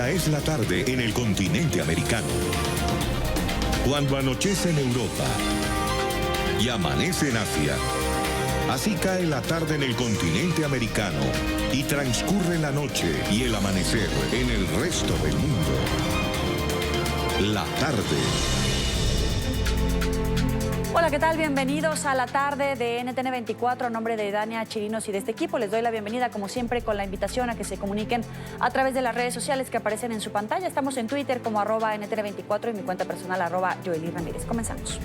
Esta es la tarde en el continente americano. Cuando anochece en Europa y amanece en Asia, así cae la tarde en el continente americano y transcurre la noche y el amanecer en el resto del mundo. La tarde. Hola, ¿qué tal? Bienvenidos a la tarde de NTN 24. A nombre de Dania Chirinos y de este equipo les doy la bienvenida, como siempre, con la invitación a que se comuniquen a través de las redes sociales que aparecen en su pantalla. Estamos en Twitter como @NTN24 y mi cuenta personal @Joely Ramírez. Comenzamos.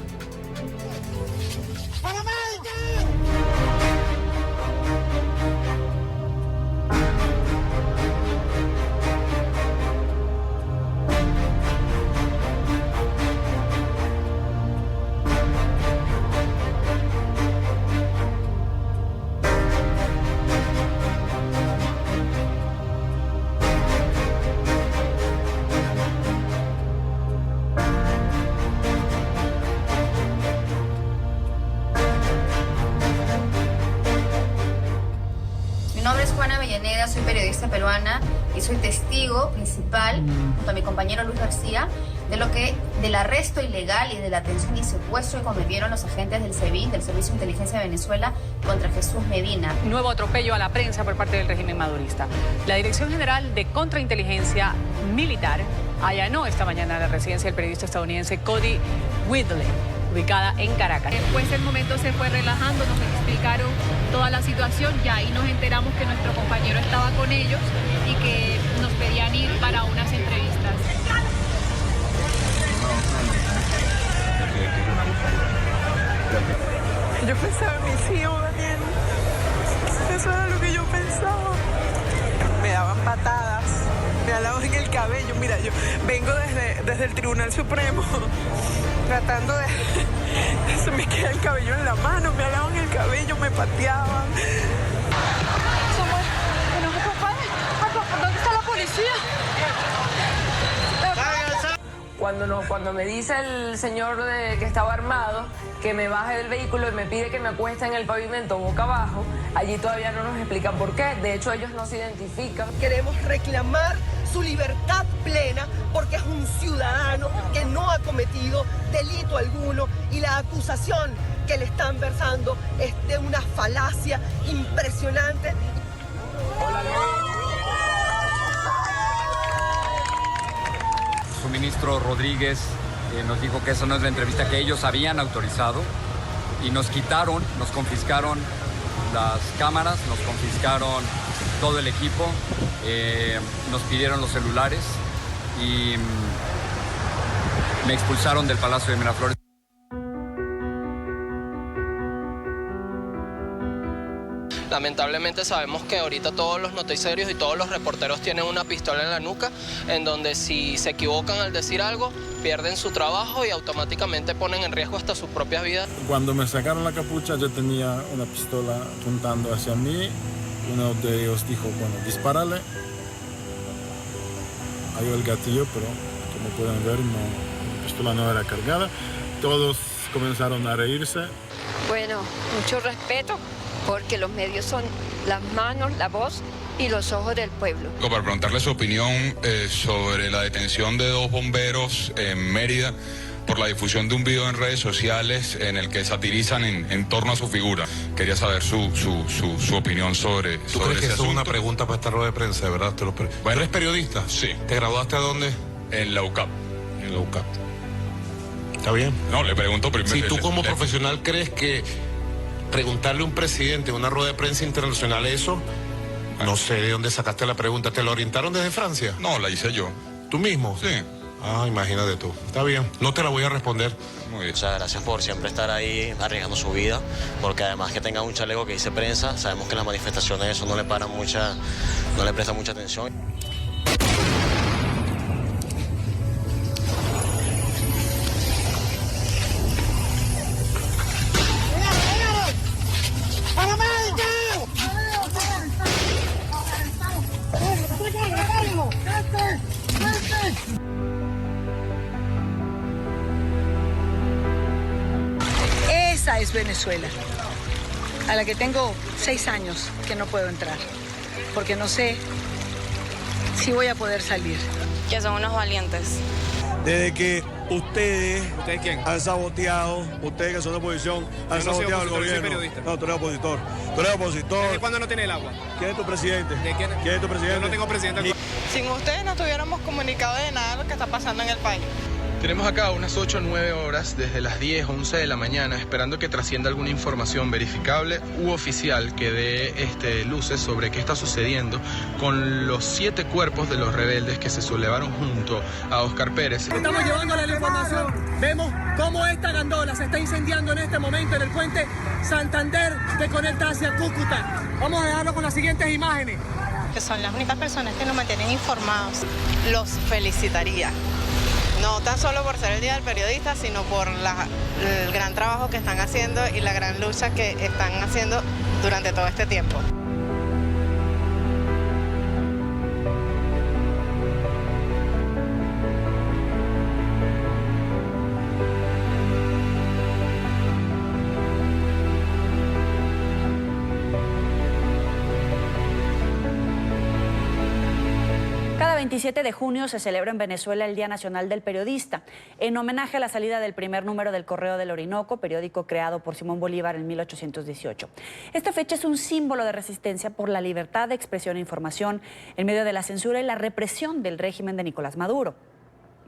Soy periodista peruana y soy testigo principal, junto a mi compañero Luis García, del arresto ilegal y de la detención y secuestro que cometieron los agentes del SEBIN, del Servicio de Inteligencia de Venezuela, contra Jesús Medina. Nuevo atropello a la prensa por parte del régimen madurista. La Dirección General de Contrainteligencia Militar allanó esta mañana la residencia del periodista estadounidense Cody Whitley, ubicada en Caracas. Después el momento se fue relajando, nos explicaron toda la situación y ahí nos enteramos que nuestro compañero estaba con ellos y que nos pedían ir para unas entrevistas. Yo pensaba en mis hijos, Daniel. Eso era lo que yo pensaba. Me daban patadas, me alaban en el cabello. Mira, yo vengo desde el Tribunal Supremo tratando de... Se me queda el cabello en la mano, me alaban el cabello, me pateaban. ¿Dónde está la policía? Cuando me dice el señor que estaba armado que me baje del vehículo y me pide que me acueste en el pavimento boca abajo, allí todavía no nos explican por qué. De hecho, ellos no se identifican. Queremos reclamar su libertad plena porque es un ciudadano que no ha cometido delito alguno y la acusación que le están versando es de una falacia impresionante. Su ministro Rodríguez nos dijo que esa no es la entrevista que ellos habían autorizado y nos confiscaron las cámaras, nos confiscaron todo el equipo, nos pidieron los celulares y me expulsaron del Palacio de Miraflores. Lamentablemente sabemos que ahorita todos los noticiarios y todos los reporteros tienen una pistola en la nuca, en donde si se equivocan al decir algo, pierden su trabajo y automáticamente ponen en riesgo hasta sus propias vidas. Cuando me sacaron la capucha yo tenía una pistola apuntando hacia mí. Uno de ellos dijo, bueno, dispárale. Hay el gatillo, pero como pueden ver, la pistola no era cargada. Todos comenzaron a reírse. Bueno, mucho respeto, porque los medios son las manos, la voz y los ojos del pueblo. Para preguntarle su opinión sobre la detención de 2 bomberos en Mérida por la difusión de un video en redes sociales en el que satirizan en torno a su figura. Quería saber su opinión sobre ¿Tú crees que ese eso es una asunto? pregunta para esta rueda de prensa, de verdad? Bueno, ¿Eres periodista? Sí. ¿Te graduaste a dónde? En la UCAP. En la UCAP. ¿Está bien? No, le pregunto primero. Si tú como profesional crees que preguntarle a un presidente en una rueda de prensa internacional eso, no sé de dónde sacaste la pregunta. ¿Te la orientaron desde Francia? No, la hice yo. ¿Tú mismo? Sí. Ah, imagínate tú. Está bien, no te la voy a responder. Muy bien. O sea, gracias por siempre estar ahí arriesgando su vida, porque además que tenga un chaleco que dice prensa, sabemos que las manifestaciones eso no le presta mucha atención. Esa es Venezuela, a la que tengo 6 años que no puedo entrar, porque no sé sí voy a poder salir. Que son unos valientes. Desde que ustedes han saboteado, ustedes que son de oposición, han saboteado el gobierno. Soy periodista. No, tú eres opositor. Tú eres opositor. ¿Desde cuándo no tiene el agua? ¿Quién es tu presidente? ¿Quién es tu presidente? Yo no tengo presidente. Sin ustedes no estuviéramos comunicados de nada de lo que está pasando en el país. Tenemos acá unas 8 o 9 horas desde las 10 o 11 de la mañana esperando que trascienda alguna información verificable u oficial que dé luces sobre qué está sucediendo con los 7 cuerpos de los rebeldes que se sublevaron junto a Óscar Pérez. Estamos llevándole la información. Vemos cómo esta gandola se está incendiando en este momento en el puente Santander que conecta hacia Cúcuta. Vamos a dejarlo con las siguientes imágenes. Que son las únicas personas que nos mantienen informados. Los felicitaría. No tan solo por ser el Día del Periodista, sino por el gran trabajo que están haciendo y la gran lucha que están haciendo durante todo este tiempo. Cada 27 de junio se celebra en Venezuela el Día Nacional del Periodista, en homenaje a la salida del primer número del Correo del Orinoco, periódico creado por Simón Bolívar en 1818. Esta fecha es un símbolo de resistencia por la libertad de expresión e información en medio de la censura y la represión del régimen de Nicolás Maduro.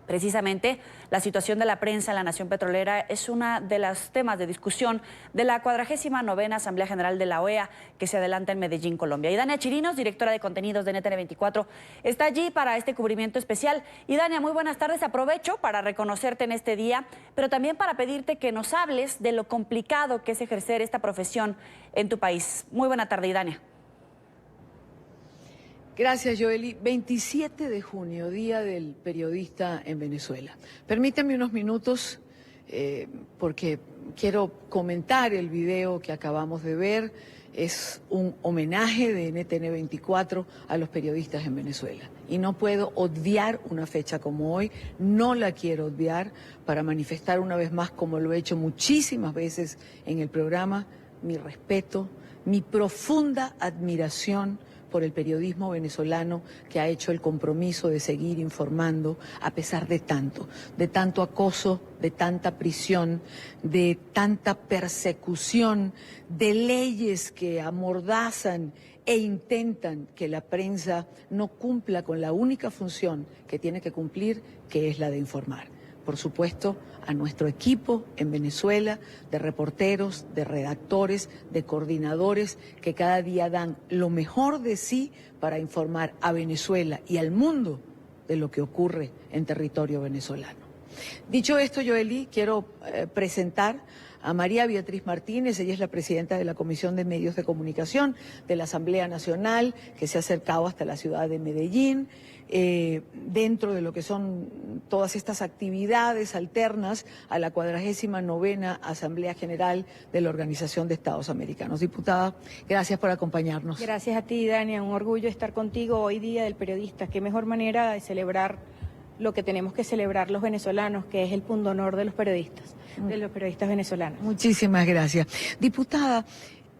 Precisamente, la situación de la prensa en la nación petrolera es uno de los temas de discusión de la 49ª Asamblea General de la OEA que se adelanta en Medellín, Colombia. Y Dania Chirinos, directora de contenidos de NTN 24, está allí para este cubrimiento especial. Y Dania, muy buenas tardes. Aprovecho para reconocerte en este día, pero también para pedirte que nos hables de lo complicado que es ejercer esta profesión en tu país. Muy buena tarde, Dania. Gracias, Joely. 27 de junio, Día del Periodista en Venezuela. Permítame unos minutos porque quiero comentar el video que acabamos de ver. Es un homenaje de NTN 24 a los periodistas en Venezuela. Y no puedo obviar una fecha como hoy, no la quiero obviar para manifestar una vez más, como lo he hecho muchísimas veces en el programa, mi respeto, mi profunda admiración por el periodismo venezolano que ha hecho el compromiso de seguir informando a pesar de tanto acoso, de tanta prisión, de tanta persecución, de leyes que amordazan e intentan que la prensa no cumpla con la única función que tiene que cumplir, que es la de informar. Por supuesto, a nuestro equipo en Venezuela, de reporteros, de redactores, de coordinadores, que cada día dan lo mejor de sí para informar a Venezuela y al mundo de lo que ocurre en territorio venezolano. Dicho esto, Joely, quiero presentar a María Beatriz Martínez. Ella es la presidenta de la Comisión de Medios de Comunicación de la Asamblea Nacional, que se ha acercado hasta la ciudad de Medellín, dentro de lo que son todas estas actividades alternas a la 49ª Asamblea General de la Organización de Estados Americanos. Diputada, gracias por acompañarnos. Gracias a ti, Dania. Un orgullo estar contigo hoy, Día del Periodista. Qué mejor manera de celebrar lo que tenemos que celebrar los venezolanos, que es el pundonor de los periodistas venezolanos. Muchísimas gracias. Diputada,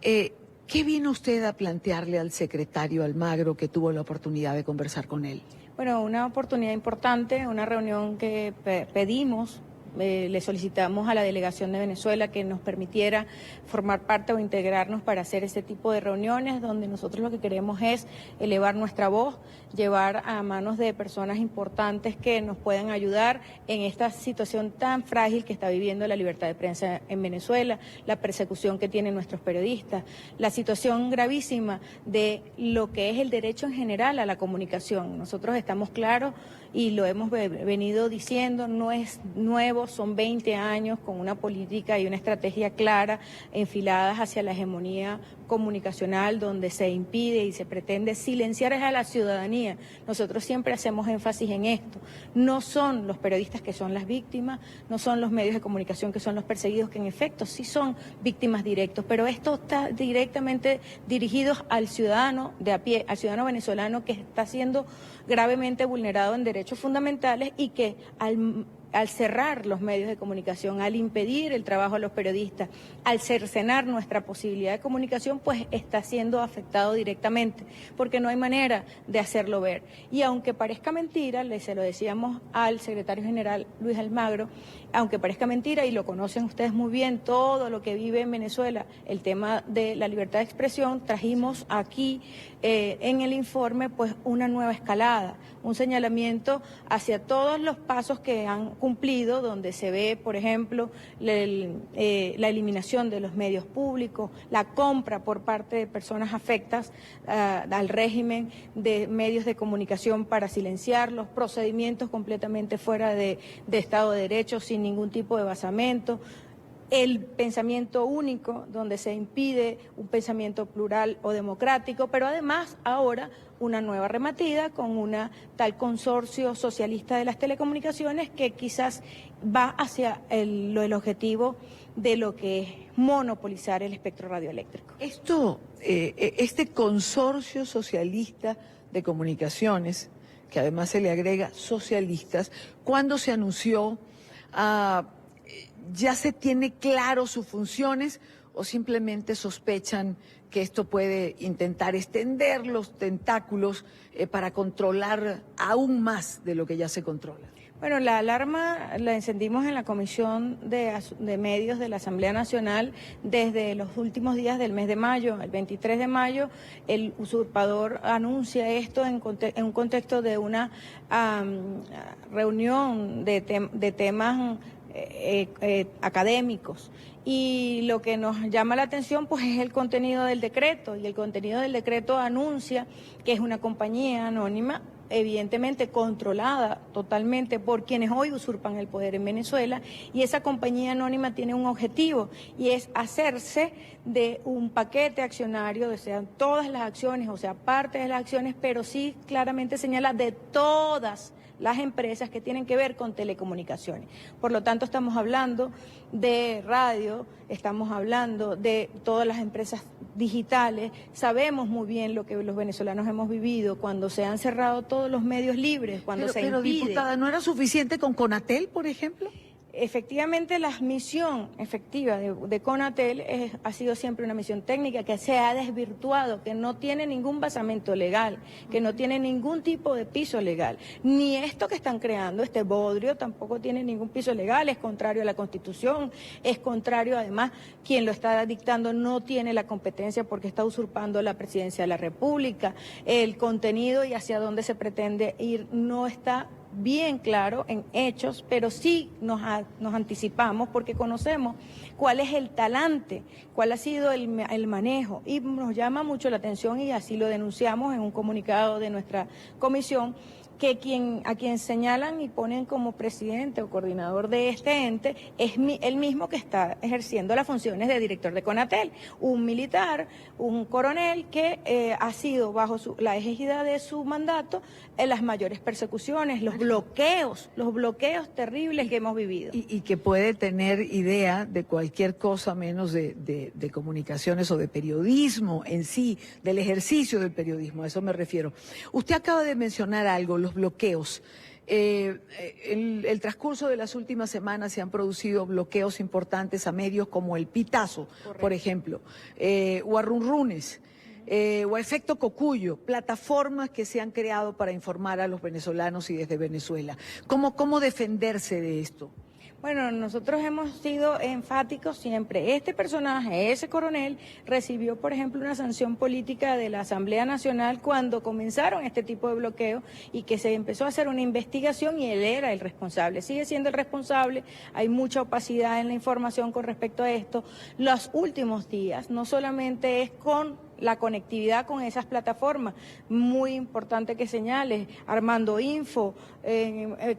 ¿qué vino usted a plantearle al secretario Almagro, que tuvo la oportunidad de conversar con él? Bueno, una oportunidad importante, una reunión que pedimos. Le solicitamos a la delegación de Venezuela que nos permitiera formar parte o integrarnos para hacer este tipo de reuniones donde nosotros lo que queremos es elevar nuestra voz, llevar a manos de personas importantes que nos puedan ayudar en esta situación tan frágil que está viviendo la libertad de prensa en Venezuela, la persecución que tienen nuestros periodistas, la situación gravísima de lo que es el derecho en general a la comunicación. Nosotros estamos claros y lo hemos venido diciendo, no es nuevo, son 20 años con una política y una estrategia clara enfiladas hacia la hegemonía comunicacional, donde se impide y se pretende silenciar a la ciudadanía. Nosotros siempre hacemos énfasis en esto. No son los periodistas que son las víctimas, no son los medios de comunicación que son los perseguidos, que en efecto sí son víctimas directos, pero esto está directamente dirigido al ciudadano de a pie, al ciudadano venezolano que está siendo gravemente vulnerado en derechos fundamentales y que al al cerrar los medios de comunicación, al impedir el trabajo de los periodistas, al cercenar nuestra posibilidad de comunicación, pues está siendo afectado directamente, porque no hay manera de hacerlo ver. Y aunque parezca mentira, se lo decíamos al secretario general Luis Almagro, aunque parezca mentira, y lo conocen ustedes muy bien, todo lo que vive en Venezuela, el tema de la libertad de expresión, trajimos aquí en el informe pues una nueva escalada, un señalamiento hacia todos los pasos que han cumplido, donde se ve, por ejemplo, la eliminación de los medios públicos, la compra por parte de personas afectas al régimen de medios de comunicación para silenciarlos, procedimientos completamente fuera de Estado de Derecho, sin ningún tipo de basamento, el pensamiento único, donde se impide un pensamiento plural o democrático, pero además ahora una nueva arremetida con una tal consorcio socialista de las telecomunicaciones que quizás va hacia el objetivo de lo que es monopolizar el espectro radioeléctrico. Este consorcio socialista de comunicaciones, que además se le agrega socialistas, ¿cuándo se anunció? ¿Ya se tiene claro sus funciones o simplemente sospechan que esto puede intentar extender los tentáculos para controlar aún más de lo que ya se controla? Bueno, la alarma la encendimos en la Comisión de Medios de la Asamblea Nacional desde los últimos días del mes de mayo. El 23 de mayo el usurpador anuncia esto en un contexto de una reunión de temas académicos, y lo que nos llama la atención pues es el contenido del decreto, y el contenido del decreto anuncia que es una compañía anónima evidentemente controlada totalmente por quienes hoy usurpan el poder en Venezuela, y esa compañía anónima tiene un objetivo y es hacerse de un paquete accionario, o sea, todas las acciones, o sea, parte de las acciones, pero sí claramente señala de todas las empresas que tienen que ver con telecomunicaciones. Por lo tanto, estamos hablando de radio, estamos hablando de todas las empresas digitales. Sabemos muy bien lo que los venezolanos hemos vivido cuando se han cerrado todos los medios libres, cuando se impide. Pero, diputada, ¿no era suficiente con Conatel, por ejemplo? Efectivamente, la misión efectiva de Conatel ha sido siempre una misión técnica que se ha desvirtuado, que no tiene ningún basamento legal, que no tiene ningún tipo de piso legal. Ni esto que están creando, este bodrio, tampoco tiene ningún piso legal, es contrario a la Constitución, es contrario, además, quien lo está dictando no tiene la competencia porque está usurpando la presidencia de la República. El contenido y hacia dónde se pretende ir no está bien claro en hechos, pero sí nos anticipamos porque conocemos cuál es el talante, cuál ha sido el manejo, y nos llama mucho la atención, y así lo denunciamos en un comunicado de nuestra comisión, que a quien señalan y ponen como presidente o coordinador de este ente es el mismo que está ejerciendo las funciones de director de Conatel, un militar, un coronel que ha sido bajo la égida de su mandato en las mayores persecuciones, los bloqueos terribles que hemos vivido. Y que puede tener idea de cualquier cosa menos de comunicaciones o de periodismo en sí, del ejercicio del periodismo, a eso me refiero. Usted acaba de mencionar algo, los bloqueos. El transcurso de las últimas semanas se han producido bloqueos importantes a medios como El Pitazo, correcto, por ejemplo, o a Runrunes, o a Efecto Cocuyo, plataformas que se han creado para informar a los venezolanos y desde Venezuela. ¿Cómo defenderse de esto? Bueno, nosotros hemos sido enfáticos siempre. Este personaje, ese coronel, recibió, por ejemplo, una sanción política de la Asamblea Nacional cuando comenzaron este tipo de bloqueos y que se empezó a hacer una investigación y él era el responsable. Sigue siendo el responsable, hay mucha opacidad en la información con respecto a esto. Los últimos días, no solamente es con la conectividad con esas plataformas, muy importante que señales, Armando Info,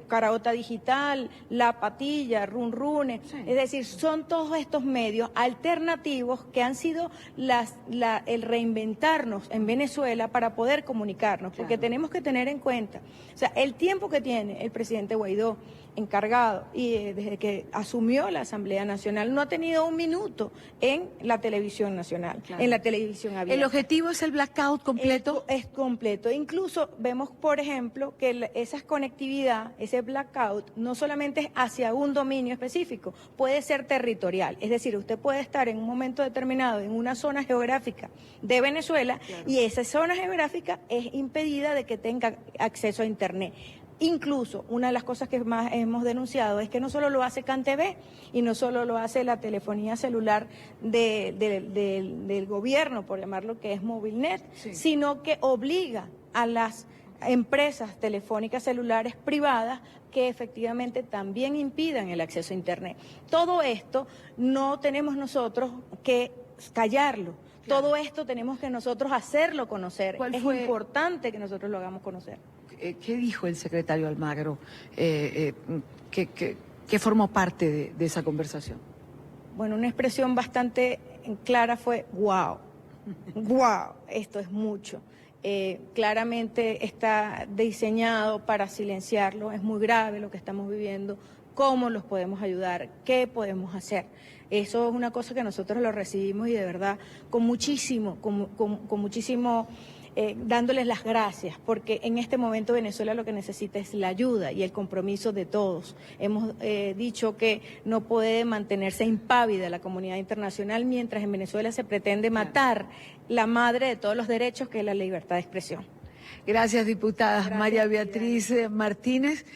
Caraota Digital, La Patilla, Runrunes, sí. Es decir, son todos estos medios alternativos que han sido el reinventarnos en Venezuela para poder comunicarnos, porque tenemos que tener en cuenta, o sea, el tiempo que tiene el presidente Guaidó encargado y desde que asumió la Asamblea Nacional no ha tenido un minuto en la televisión nacional, en la televisión abierta. ¿El objetivo es el blackout completo? Es completo. Incluso vemos, por ejemplo, que esa conectividad, ese blackout, no solamente es hacia un dominio específico, puede ser territorial. Es decir, usted puede estar en un momento determinado en una zona geográfica de Venezuela y esa zona geográfica es impedida de que tenga acceso a Internet. Incluso, una de las cosas que más hemos denunciado es que no solo lo hace CanTV y no solo lo hace la telefonía celular del gobierno, por llamarlo, que es Movilnet, sino que obliga a las empresas telefónicas celulares privadas que efectivamente también impidan el acceso a Internet. Todo esto no tenemos nosotros que callarlo. Todo esto tenemos que nosotros hacerlo conocer. Es importante que nosotros lo hagamos conocer. ¿Qué dijo el secretario Almagro que formó parte de esa conversación? Bueno, una expresión bastante clara fue wow, wow, esto es mucho. Claramente está diseñado para silenciarlo, es muy grave lo que estamos viviendo, cómo los podemos ayudar, qué podemos hacer. Eso es una cosa que nosotros lo recibimos y de verdad con muchísimo, dándoles las gracias, porque en este momento Venezuela lo que necesita es la ayuda y el compromiso de todos. Hemos dicho que no puede mantenerse impávida la comunidad internacional mientras en Venezuela se pretende matar la madre de todos los derechos, que es la libertad de expresión. Gracias, diputada. Gracias, María Beatriz Martínez,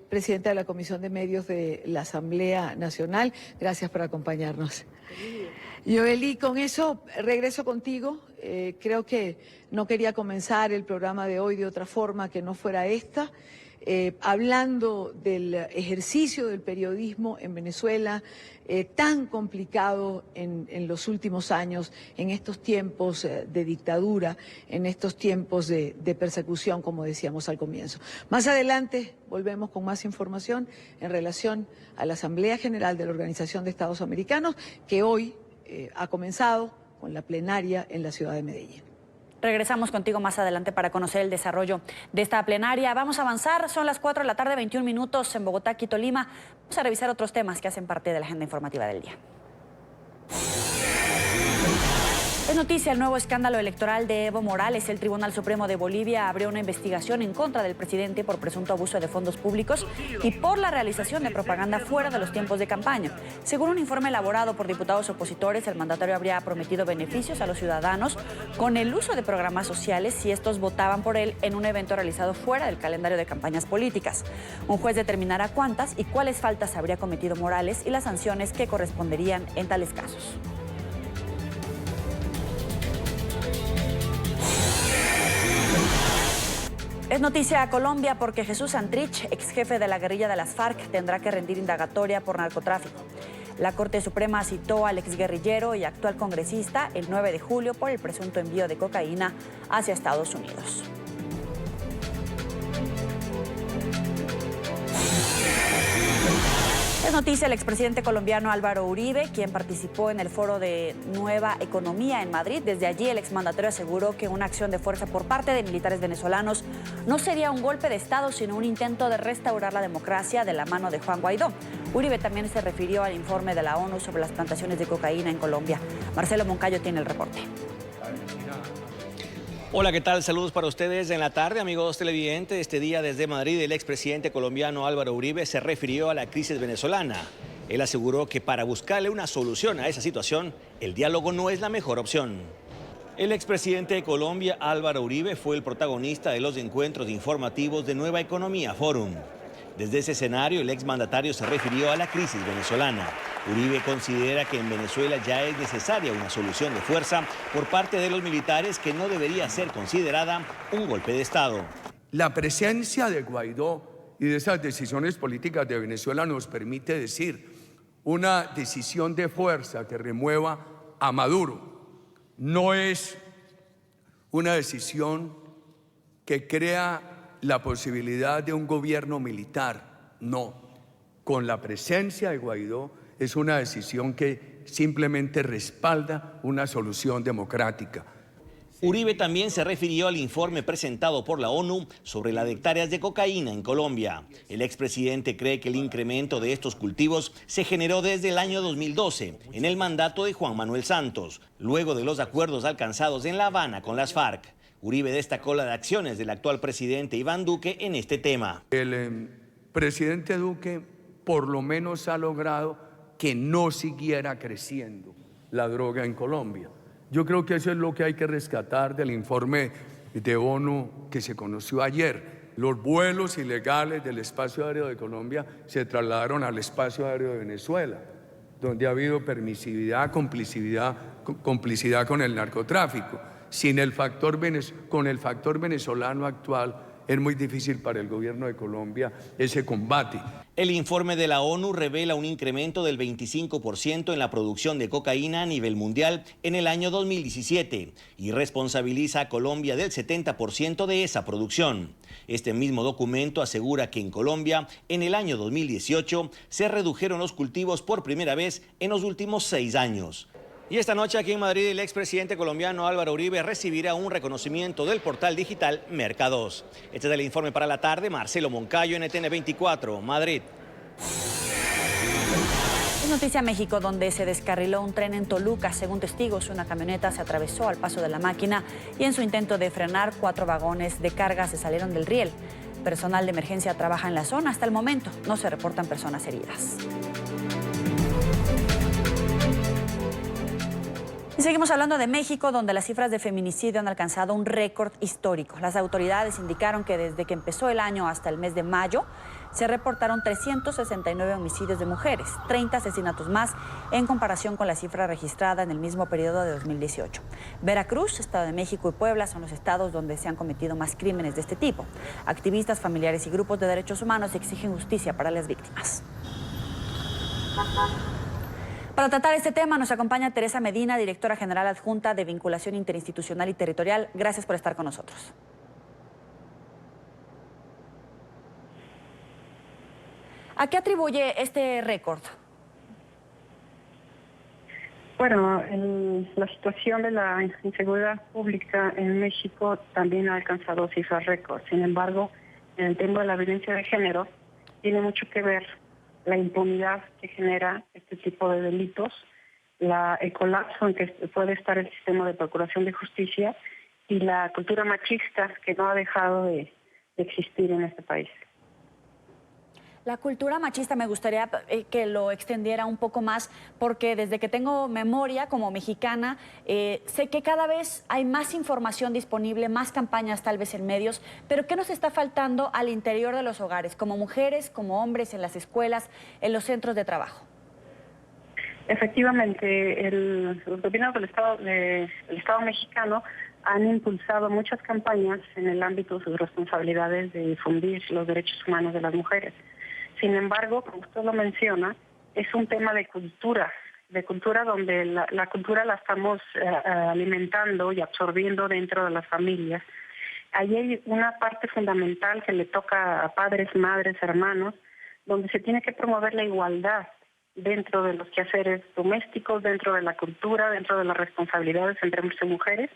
presidenta de la Comisión de Medios de la Asamblea Nacional. Gracias por acompañarnos. Yoeli, con eso regreso contigo. Creo que no quería comenzar el programa de hoy de otra forma que no fuera esta, hablando del ejercicio del periodismo en Venezuela, tan complicado en los últimos años, en estos tiempos de dictadura, en estos tiempos de persecución, como decíamos al comienzo. Más adelante volvemos con más información en relación a la Asamblea General de la Organización de Estados Americanos, que hoy ha comenzado con la plenaria en la ciudad de Medellín. Regresamos contigo más adelante para conocer el desarrollo de esta plenaria. Vamos a avanzar, son las 4 de la tarde, 21 minutos en Bogotá, Quito, Lima. Vamos a revisar otros temas que hacen parte de la agenda informativa del día. Es noticia el nuevo escándalo electoral de Evo Morales. El Tribunal Supremo de Bolivia abrió una investigación en contra del presidente por presunto abuso de fondos públicos y por la realización de propaganda fuera de los tiempos de campaña. Según un informe elaborado por diputados opositores, el mandatario habría prometido beneficios a los ciudadanos con el uso de programas sociales si estos votaban por él en un evento realizado fuera del calendario de campañas políticas. Un juez determinará cuántas y cuáles faltas habría cometido Morales y las sanciones que corresponderían en tales casos. Es noticia a Colombia porque Jesús Santrich, ex jefe de la guerrilla de las FARC, tendrá que rendir indagatoria por narcotráfico. La Corte Suprema citó al exguerrillero y actual congresista el 9 de julio por el presunto envío de cocaína hacia Estados Unidos. Es noticia el expresidente colombiano Álvaro Uribe, quien participó en el foro de Nueva Economía en Madrid. Desde allí, el exmandatario aseguró que una acción de fuerza por parte de militares venezolanos no sería un golpe de Estado, sino un intento de restaurar la democracia de la mano de Juan Guaidó. Uribe también se refirió al informe de la ONU sobre las plantaciones de cocaína en Colombia. Marcelo Moncayo tiene el reporte. Hola, ¿qué tal? Saludos para ustedes en la tarde, amigos televidentes. Este día desde Madrid, el expresidente colombiano Álvaro Uribe se refirió a la crisis venezolana. Él aseguró que para buscarle una solución a esa situación, el diálogo no es la mejor opción. El expresidente de Colombia, Álvaro Uribe, fue el protagonista de los encuentros informativos de Nueva Economía Forum. Desde ese escenario, el exmandatario se refirió a la crisis venezolana. Uribe considera que en Venezuela ya es necesaria una solución de fuerza por parte de los militares que no debería ser considerada un golpe de Estado. La presencia de Guaidó y de esas decisiones políticas de Venezuela nos permite decir una decisión de fuerza que remueva a Maduro. No es una decisión que crea la posibilidad de un gobierno militar, no. Con la presencia de Guaidó es una decisión que simplemente respalda una solución democrática. Uribe también se refirió al informe presentado por la ONU sobre las hectáreas de cocaína en Colombia. El expresidente cree que el incremento de estos cultivos se generó desde el año 2012, en el mandato de Juan Manuel Santos, luego de los acuerdos alcanzados en La Habana con las FARC. Uribe destacó las acciones del actual presidente Iván Duque en este tema. El presidente Duque por lo menos ha logrado que no siguiera creciendo la droga en Colombia. Yo creo que eso es lo que hay que rescatar del informe de ONU que se conoció ayer. Los vuelos ilegales del espacio aéreo de Colombia se trasladaron al espacio aéreo de Venezuela, donde ha habido permisividad, complicidad con el narcotráfico. Con el factor venezolano actual es muy difícil para el gobierno de Colombia ese combate. El informe de la ONU revela un incremento del 25% en la producción de cocaína a nivel mundial en el año 2017 y responsabiliza a Colombia del 70% de esa producción. Este mismo documento asegura que en Colombia, en el año 2018, se redujeron los cultivos por primera vez en los últimos 6 años. Y esta noche aquí en Madrid el expresidente colombiano Álvaro Uribe recibirá un reconocimiento del portal digital Merca2. Este es el informe para la tarde. Marcelo Moncayo, NTN 24, Madrid. Es noticia México, donde se descarriló un tren en Toluca. Según testigos, una camioneta se atravesó al paso de la máquina y en su intento de frenar, 4 vagones de carga se salieron del riel. Personal de emergencia trabaja en la zona. Hasta el momento no se reportan personas heridas. Y seguimos hablando de México, donde las cifras de feminicidio han alcanzado un récord histórico. Las autoridades indicaron que desde que empezó el año hasta el mes de mayo se reportaron 369 homicidios de mujeres, 30 asesinatos más en comparación con la cifra registrada en el mismo periodo de 2018. Veracruz, Estado de México y Puebla son los estados donde se han cometido más crímenes de este tipo. Activistas, familiares y grupos de derechos humanos exigen justicia para las víctimas. Para tratar este tema nos acompaña Teresa Medina, directora general adjunta de Vinculación Interinstitucional y Territorial. Gracias por estar con nosotros. ¿A qué atribuye este récord? Bueno, la situación de la inseguridad pública en México también ha alcanzado cifras récord. Sin embargo, en el tema de la violencia de género tiene mucho que ver la impunidad que genera este tipo de delitos, el colapso en que puede estar el sistema de procuración de justicia y la cultura machista que no ha dejado de existir en este país. La cultura machista me gustaría que lo extendiera un poco más, porque desde que tengo memoria como mexicana, sé que cada vez hay más información disponible, más campañas tal vez en medios, pero ¿qué nos está faltando al interior de los hogares, como mujeres, como hombres, en las escuelas, en los centros de trabajo? Efectivamente, los gobiernos del Estado mexicano han impulsado muchas campañas en el ámbito de sus responsabilidades de difundir los derechos humanos de las mujeres. Sin embargo, como usted lo menciona, es un tema de cultura donde la cultura la estamos alimentando y absorbiendo dentro de las familias. Allí hay una parte fundamental que le toca a padres, madres, hermanos, donde se tiene que promover la igualdad dentro de los quehaceres domésticos, dentro de la cultura, dentro de las responsabilidades entre hombres y mujeres,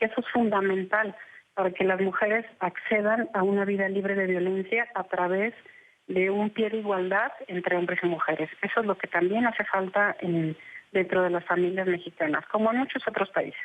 que eso es fundamental para que las mujeres accedan a una vida libre de violencia a través de un pie de igualdad entre hombres y mujeres. Eso es lo que también hace falta dentro de las familias mexicanas, como en muchos otros países.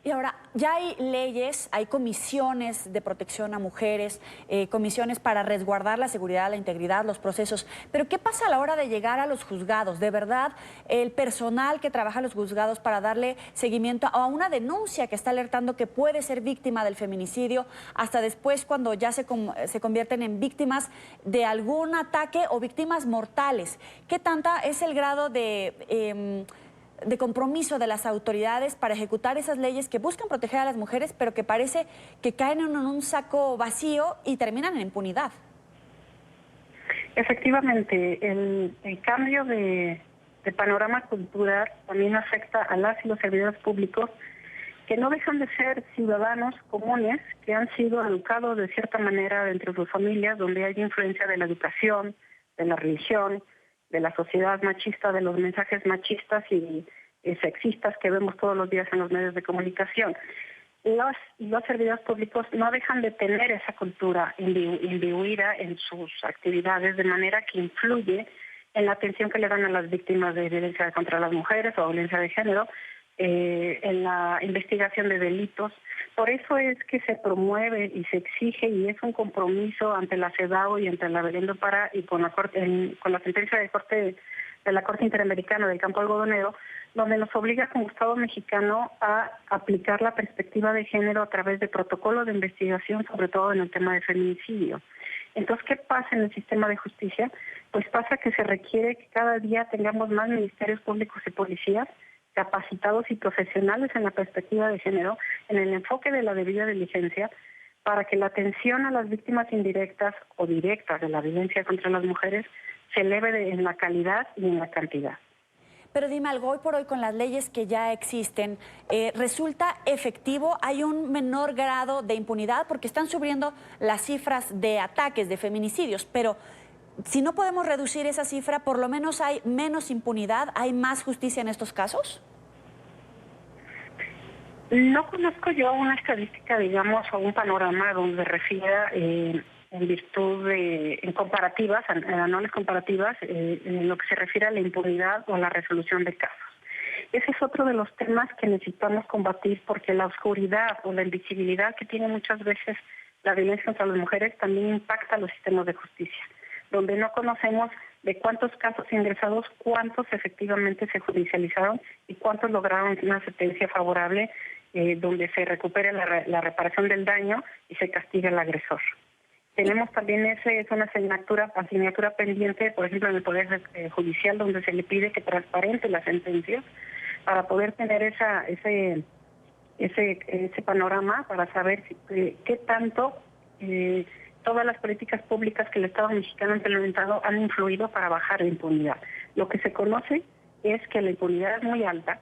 Y ahora, ya hay leyes, hay comisiones de protección a mujeres, comisiones para resguardar la seguridad, la integridad, los procesos. Pero ¿qué pasa a la hora de llegar a los juzgados? ¿De verdad el personal que trabaja en los juzgados para darle seguimiento a una denuncia que está alertando que puede ser víctima del feminicidio, hasta después cuando ya se convierten en víctimas de algún ataque o víctimas mortales? ¿Qué tanta es el grado de compromiso de las autoridades para ejecutar esas leyes que buscan proteger a las mujeres, pero que parece que caen en un saco vacío y terminan en impunidad? Efectivamente, el cambio de panorama cultural también afecta a las y los servidores públicos, que no dejan de ser ciudadanos comunes que han sido educados de cierta manera dentro de sus familias, donde hay influencia de la educación, de la religión, de la sociedad machista, de los mensajes machistas y sexistas que vemos todos los días en los medios de comunicación. los servidores públicos no dejan de tener esa cultura imbuida en sus actividades, de manera que influye en la atención que le dan a las víctimas de violencia contra las mujeres o violencia de género, en la investigación de delitos. Por eso es que se promueve y se exige, y es un compromiso ante la CEDAW y ante la Belén do Pará y con la sentencia de la Corte Interamericana del Campo Algodonero, donde nos obliga como Estado mexicano a aplicar la perspectiva de género a través de protocolos de investigación, sobre todo en el tema de feminicidio. Entonces, ¿qué pasa en el sistema de justicia? Pues pasa que se requiere que cada día tengamos más ministerios públicos y policías capacitados y profesionales en la perspectiva de género, en el enfoque de la debida diligencia, para que la atención a las víctimas indirectas o directas de la violencia contra las mujeres se eleve en la calidad y en la cantidad. Pero dime algo, hoy por hoy con las leyes que ya existen, ¿resulta efectivo? ¿Hay un menor grado de impunidad? Porque están subiendo las cifras de ataques, de feminicidios, pero si no podemos reducir esa cifra, por lo menos hay menos impunidad, ¿hay más justicia en estos casos? No conozco yo una estadística, digamos, o un panorama donde refiera en virtud de, en comparativas, anuales comparativas, en lo que se refiere a la impunidad o a la resolución de casos. Ese es otro de los temas que necesitamos combatir, porque la oscuridad o la invisibilidad que tiene muchas veces la violencia contra las mujeres también impacta a los sistemas de justicia, donde no conocemos de cuántos casos ingresados, cuántos efectivamente se judicializaron y cuántos lograron una sentencia favorable, donde se recupere la reparación del daño y se castiga al agresor. Tenemos también es una asignatura pendiente, por ejemplo, en el Poder Judicial, donde se le pide que transparente las sentencias para poder tener ese panorama, para saber qué tanto todas las políticas públicas que el Estado mexicano ha implementado han influido para bajar la impunidad. Lo que se conoce es que la impunidad es muy alta,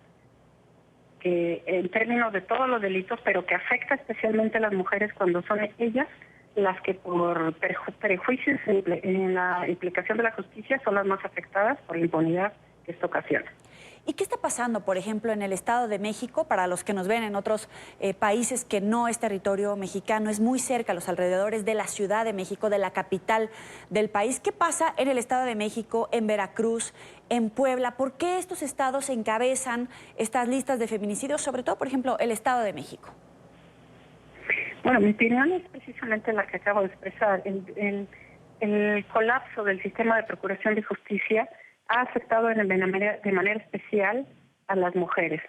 que en términos de todos los delitos, pero que afecta especialmente a las mujeres cuando son ellas las que por prejuicios en la implicación de la justicia son las más afectadas por la impunidad que esto ocasiona. ¿Y qué está pasando, por ejemplo, en el Estado de México? Para los que nos ven en otros países que no es territorio mexicano, es muy cerca, a los alrededores de la Ciudad de México, de la capital del país. ¿Qué pasa en el Estado de México, en Veracruz, en Puebla? ¿Por qué estos estados encabezan estas listas de feminicidios, sobre todo, por ejemplo, el Estado de México? Bueno, mi opinión es precisamente la que acabo de expresar. El colapso del sistema de procuración de justicia ha afectado de manera especial a las mujeres,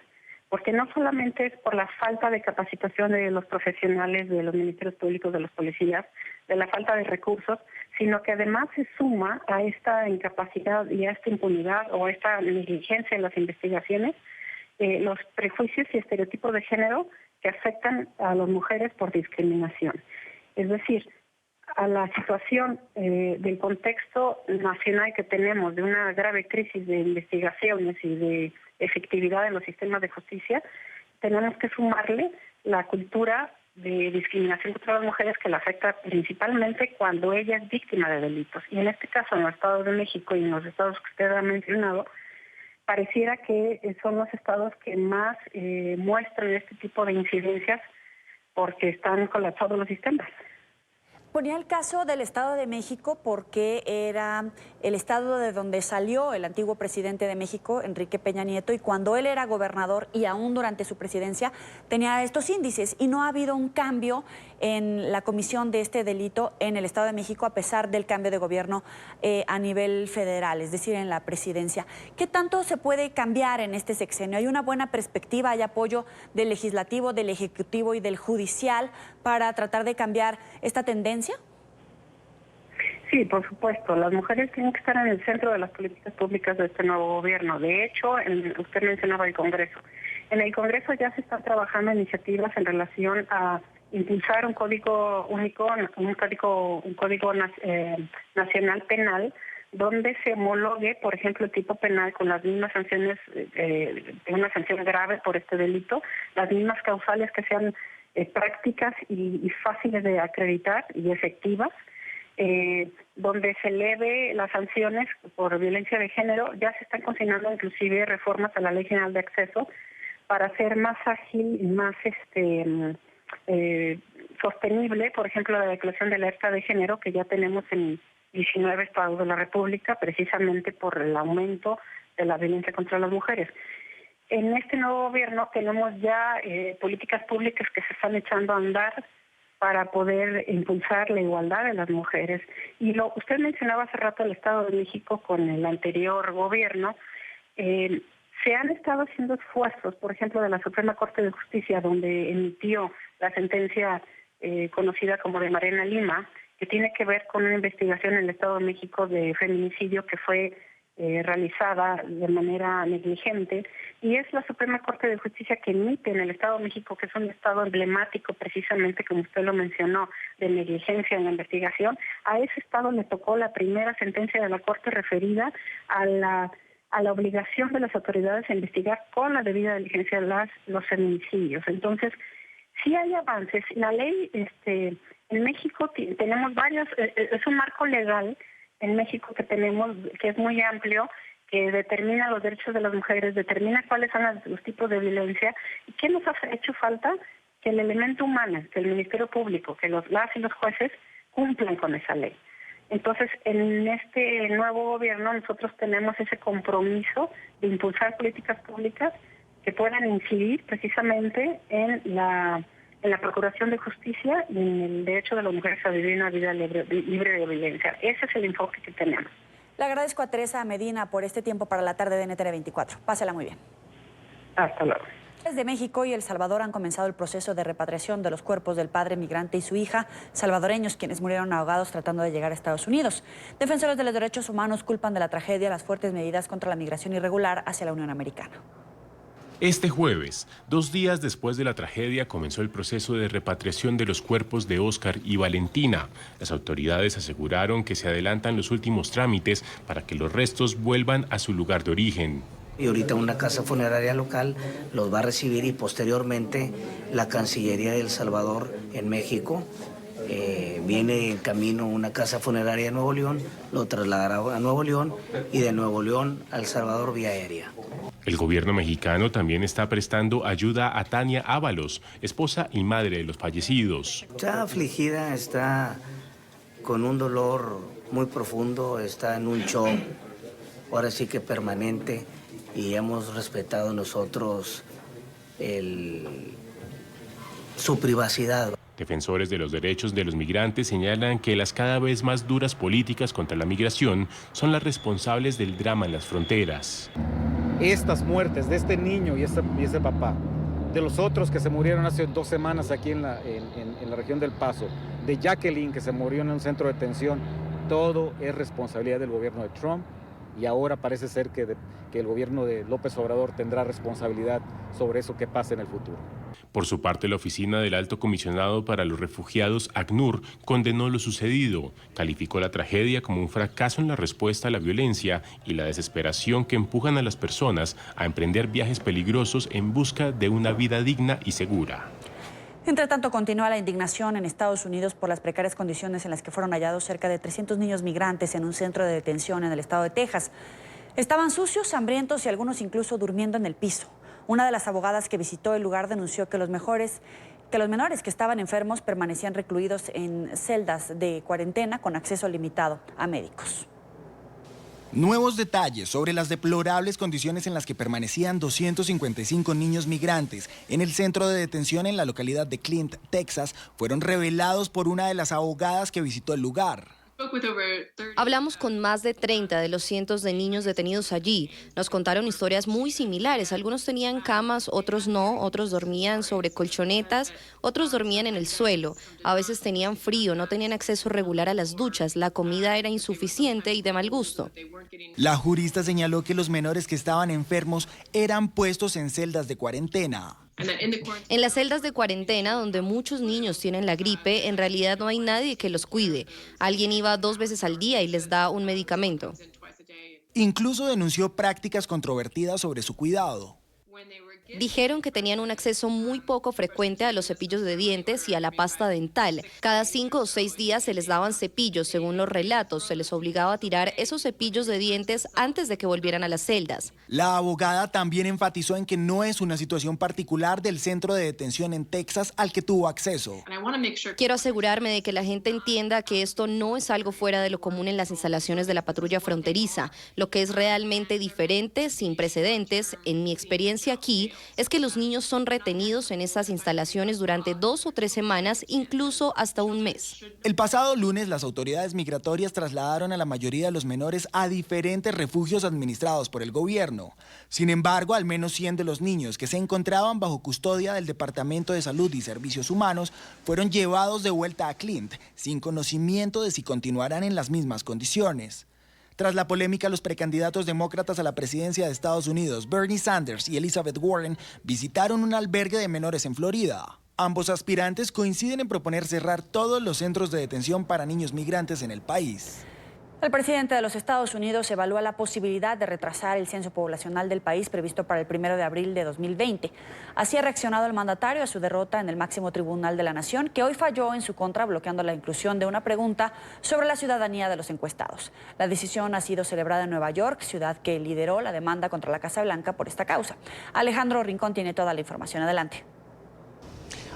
porque no solamente es por la falta de capacitación de los profesionales, de los ministerios públicos, de los policías, de la falta de recursos, sino que además se suma a esta incapacidad y a esta impunidad o a esta negligencia en las investigaciones, los prejuicios y estereotipos de género que afectan a las mujeres por discriminación. Es decir, a la situación del contexto nacional que tenemos de una grave crisis de investigaciones y de efectividad en los sistemas de justicia, tenemos que sumarle la cultura de discriminación contra las mujeres que la afecta principalmente cuando ella es víctima de delitos. Y en este caso, en los estados de México y en los estados que usted ha mencionado, pareciera que son los estados que más muestran este tipo de incidencias porque están colapsados los sistemas. Ponía el caso del Estado de México porque era el estado de donde salió el antiguo presidente de México, Enrique Peña Nieto, y cuando él era gobernador y aún durante su presidencia tenía estos índices, y no ha habido un cambio en la comisión de este delito en el Estado de México a pesar del cambio de gobierno a nivel federal, es decir, en la presidencia. ¿Qué tanto se puede cambiar en este sexenio? ¿Hay una buena perspectiva, hay apoyo del legislativo, del ejecutivo y del judicial para tratar de cambiar esta tendencia? Sí, por supuesto. Las mujeres tienen que estar en el centro de las políticas públicas de este nuevo gobierno. De hecho, usted mencionaba el Congreso. En el Congreso ya se están trabajando iniciativas en relación a impulsar un código único, un código nacional penal, donde se homologue, por ejemplo, el tipo penal con las mismas sanciones, de una sanción grave por este delito, las mismas causales que sean prácticas y fáciles de acreditar y efectivas, donde se eleve las sanciones por violencia de género. Ya se están cocinando inclusive reformas a la Ley General de Acceso para ser más ágil y más sostenible, por ejemplo, la declaración de alerta de género que ya tenemos en 19 estados de la República, precisamente por el aumento de la violencia contra las mujeres. En este nuevo gobierno tenemos ya políticas públicas que se están echando a andar para poder impulsar la igualdad de las mujeres. Y usted mencionaba hace rato el Estado de México con el anterior gobierno. Se han estado haciendo esfuerzos, por ejemplo, de la Suprema Corte de Justicia, donde emitió la sentencia conocida como de Mariana Lima, que tiene que ver con una investigación en el Estado de México de feminicidio que fue realizada de manera negligente, y es la Suprema Corte de Justicia que emite en el Estado de México, que es un estado emblemático precisamente, como usted lo mencionó, de negligencia en la investigación. A ese estado le tocó la primera sentencia de la Corte referida a la obligación de las autoridades a investigar con la debida diligencia los feminicidios. Entonces, sí hay avances. La ley en México tenemos varios, es un marco legal en México que tenemos, que es muy amplio, que determina los derechos de las mujeres, determina cuáles son los tipos de violencia. ¿Y qué nos ha hecho falta? Que el elemento humano, que el Ministerio Público, que las y los jueces cumplan con esa ley. Entonces, en este nuevo gobierno nosotros tenemos ese compromiso de impulsar políticas públicas que puedan incidir precisamente en la procuración de justicia y en el derecho de las mujeres a vivir una vida libre de violencia. Ese es el enfoque que tenemos. Le agradezco a Teresa Medina por este tiempo para la tarde de NTN 24. Pásela muy bien. Hasta luego. Desde México y El Salvador han comenzado el proceso de repatriación de los cuerpos del padre migrante y su hija, salvadoreños, quienes murieron ahogados tratando de llegar a Estados Unidos. Defensores de los derechos humanos culpan de la tragedia las fuertes medidas contra la migración irregular hacia la Unión Americana. Este jueves, 2 días después de la tragedia, comenzó el proceso de repatriación de los cuerpos de Óscar y Valentina. Las autoridades aseguraron que se adelantan los últimos trámites para que los restos vuelvan a su lugar de origen. Y ahorita una casa funeraria local los va a recibir y posteriormente la Cancillería de El Salvador en México. Viene en camino una casa funeraria de Nuevo León, lo trasladará a Nuevo León y de Nuevo León a El Salvador vía aérea. El gobierno mexicano también está prestando ayuda a Tania Ábalos, esposa y madre de los fallecidos. Está afligida, está con un dolor muy profundo, está en un shock, ahora sí que permanente, y hemos respetado nosotros su privacidad. Defensores de los derechos de los migrantes señalan que las cada vez más duras políticas contra la migración son las responsables del drama en las fronteras. Estas muertes de este niño y ese papá, de los otros que se murieron hace 2 semanas aquí en la región del Paso, de Jacqueline que se murió en un centro de detención, todo es responsabilidad del gobierno de Trump, y ahora parece ser que el gobierno de López Obrador tendrá responsabilidad sobre eso que pasa en el futuro. Por su parte, la oficina del Alto Comisionado para los Refugiados, ACNUR, condenó lo sucedido, calificó la tragedia como un fracaso en la respuesta a la violencia y la desesperación que empujan a las personas a emprender viajes peligrosos en busca de una vida digna y segura. Entre tanto, continúa la indignación en Estados Unidos por las precarias condiciones en las que fueron hallados cerca de 300 niños migrantes en un centro de detención en el estado de Texas. Estaban sucios, hambrientos y algunos incluso durmiendo en el piso. Una de las abogadas que visitó el lugar denunció que los menores que estaban enfermos permanecían recluidos en celdas de cuarentena con acceso limitado a médicos. Nuevos detalles sobre las deplorables condiciones en las que permanecían 255 niños migrantes en el centro de detención en la localidad de Clint, Texas, fueron revelados por una de las abogadas que visitó el lugar. Hablamos con más de 30 de los cientos de niños detenidos allí. Nos contaron historias muy similares. Algunos tenían camas, otros no. Otros dormían sobre colchonetas, otros dormían en el suelo. A veces tenían frío, no tenían acceso regular a las duchas. La comida era insuficiente y de mal gusto. La jurista señaló que los menores que estaban enfermos eran puestos en celdas de cuarentena. En las celdas de cuarentena, donde muchos niños tienen la gripe, en realidad no hay nadie que los cuide. Alguien iba 2 veces al día y les da un medicamento. Incluso denunció prácticas controvertidas sobre su cuidado. dijeron que tenían un acceso muy poco frecuente a los cepillos de dientes y a la pasta dental. Cada 5 o 6 días se les daban cepillos, según los relatos. Se les obligaba a tirar esos cepillos de dientes antes de que volvieran a las celdas. La abogada también enfatizó en que no es una situación particular del centro de detención en Texas al que tuvo acceso. Quiero asegurarme de que la gente entienda que esto no es algo fuera de lo común en las instalaciones de la patrulla fronteriza. Lo que es realmente diferente, sin precedentes, en mi experiencia aquí, es que los niños son retenidos en estas instalaciones durante 2 o 3 semanas, incluso hasta un mes. El pasado lunes, las autoridades migratorias trasladaron a la mayoría de los menores a diferentes refugios administrados por el gobierno. Sin embargo, al menos 100 de los niños que se encontraban bajo custodia del Departamento de Salud y Servicios Humanos fueron llevados de vuelta a Clint, sin conocimiento de si continuarán en las mismas condiciones. Tras la polémica, los precandidatos demócratas a la presidencia de Estados Unidos, Bernie Sanders y Elizabeth Warren, visitaron un albergue de menores en Florida. Ambos aspirantes coinciden en proponer cerrar todos los centros de detención para niños migrantes en el país. El presidente de los Estados Unidos evalúa la posibilidad de retrasar el censo poblacional del país previsto para el 1 de abril de 2020. Así ha reaccionado el mandatario a su derrota en el máximo tribunal de la nación, que hoy falló en su contra, bloqueando la inclusión de una pregunta sobre la ciudadanía de los encuestados. La decisión ha sido celebrada en Nueva York, ciudad que lideró la demanda contra la Casa Blanca por esta causa. Alejandro Rincón tiene toda la información. Adelante.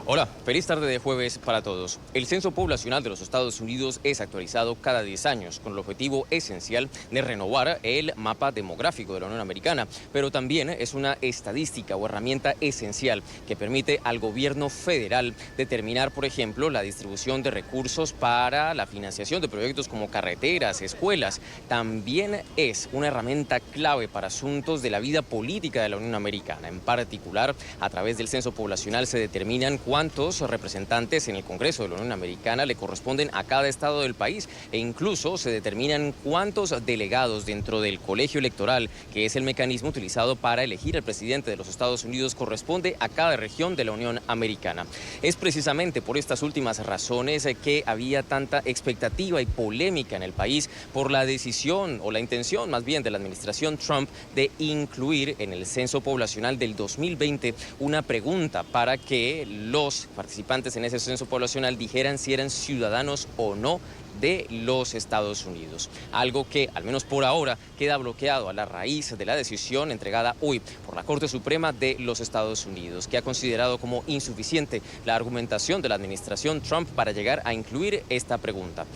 Hola, feliz tarde de jueves para todos. El censo poblacional de los Estados Unidos es actualizado cada 10 años con el objetivo esencial de renovar el mapa demográfico de la Unión Americana, pero también es una estadística o herramienta esencial que permite al gobierno federal determinar, por ejemplo, la distribución de recursos para la financiación de proyectos como carreteras, escuelas. También es una herramienta clave para asuntos de la vida política de la Unión Americana. En particular, a través del censo poblacional se determinan cuántos representantes en el Congreso de la Unión Americana le corresponden a cada estado del país e incluso se determinan cuántos delegados dentro del colegio electoral, que es el mecanismo utilizado para elegir al presidente de los Estados Unidos, corresponde a cada región de la Unión Americana. Es precisamente por estas últimas razones que había tanta expectativa y polémica en el país por la decisión o la intención más bien de la administración Trump de incluir en el censo poblacional del 2020 una pregunta para que los participantes en ese censo poblacional dijeran si eran ciudadanos o no de los Estados Unidos. Algo que, al menos por ahora, queda bloqueado a la raíz de la decisión entregada hoy por la Corte Suprema de los Estados Unidos, que ha considerado como insuficiente la argumentación de la administración Trump para llegar a incluir esta pregunta.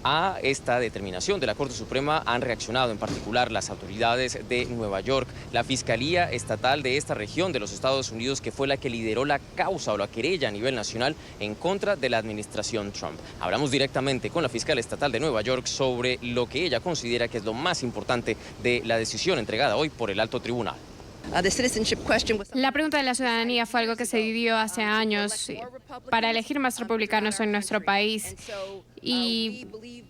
A esta determinación de la Corte Suprema han reaccionado en particular las autoridades de Nueva York, la Fiscalía Estatal de esta región de los Estados Unidos, que fue la que lideró la causa o la querella a nivel nacional en contra de la administración Trump. Hablamos directamente con la fiscal estatal de Nueva York sobre lo que ella considera que es lo más importante de la decisión entregada hoy por el alto tribunal. La pregunta de la ciudadanía fue algo que se vivió hace años para elegir más republicanos en nuestro país. Y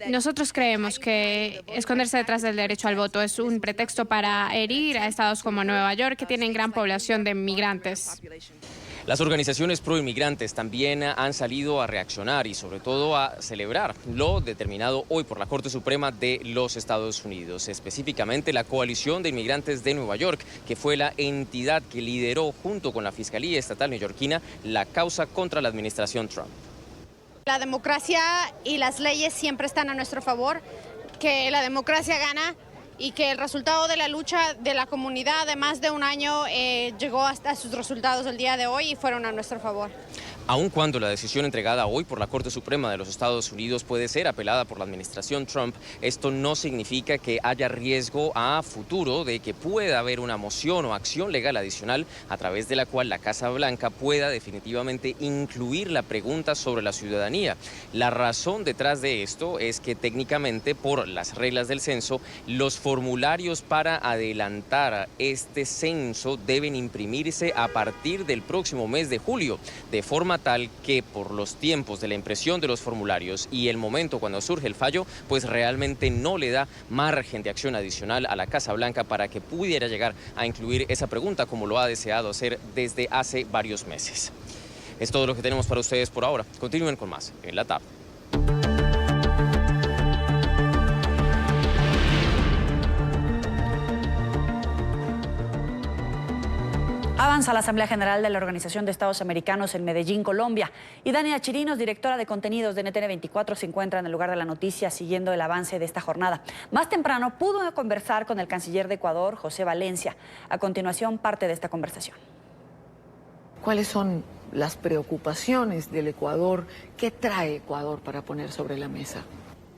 nosotros creemos que esconderse detrás del derecho al voto es un pretexto para herir a estados como Nueva York, que tienen gran población de migrantes. Las organizaciones proinmigrantes también han salido a reaccionar y sobre todo a celebrar lo determinado hoy por la Corte Suprema de los Estados Unidos, específicamente la Coalición de Inmigrantes de Nueva York, que fue la entidad que lideró junto con la Fiscalía Estatal neoyorquina la causa contra la administración Trump. La democracia y las leyes siempre están a nuestro favor, que la democracia gana y que el resultado de la lucha de la comunidad de más de un año llegó hasta sus resultados el día de hoy y fueron a nuestro favor. Aun cuando la decisión entregada hoy por la Corte Suprema de los Estados Unidos puede ser apelada por la administración Trump, esto no significa que haya riesgo a futuro de que pueda haber una moción o acción legal adicional a través de la cual la Casa Blanca pueda definitivamente incluir la pregunta sobre la ciudadanía. La razón detrás de esto es que técnicamente, por las reglas del censo, los formularios para adelantar este censo deben imprimirse a partir del próximo mes de julio, de forma tal que por los tiempos de la impresión de los formularios y el momento cuando surge el fallo, pues realmente no le da margen de acción adicional a la Casa Blanca para que pudiera llegar a incluir esa pregunta como lo ha deseado hacer desde hace varios meses. Es todo lo que tenemos para ustedes por ahora. Continúen con más en la tarde. Avanza la Asamblea General de la Organización de Estados Americanos en Medellín, Colombia. Y Dania Chirinos, directora de contenidos de NTN24, se encuentra en el lugar de la noticia siguiendo el avance de esta jornada. Más temprano pudo conversar con el canciller de Ecuador, José Valencia. A continuación, parte de esta conversación. ¿Cuáles son las preocupaciones del Ecuador? ¿Qué trae Ecuador para poner sobre la mesa?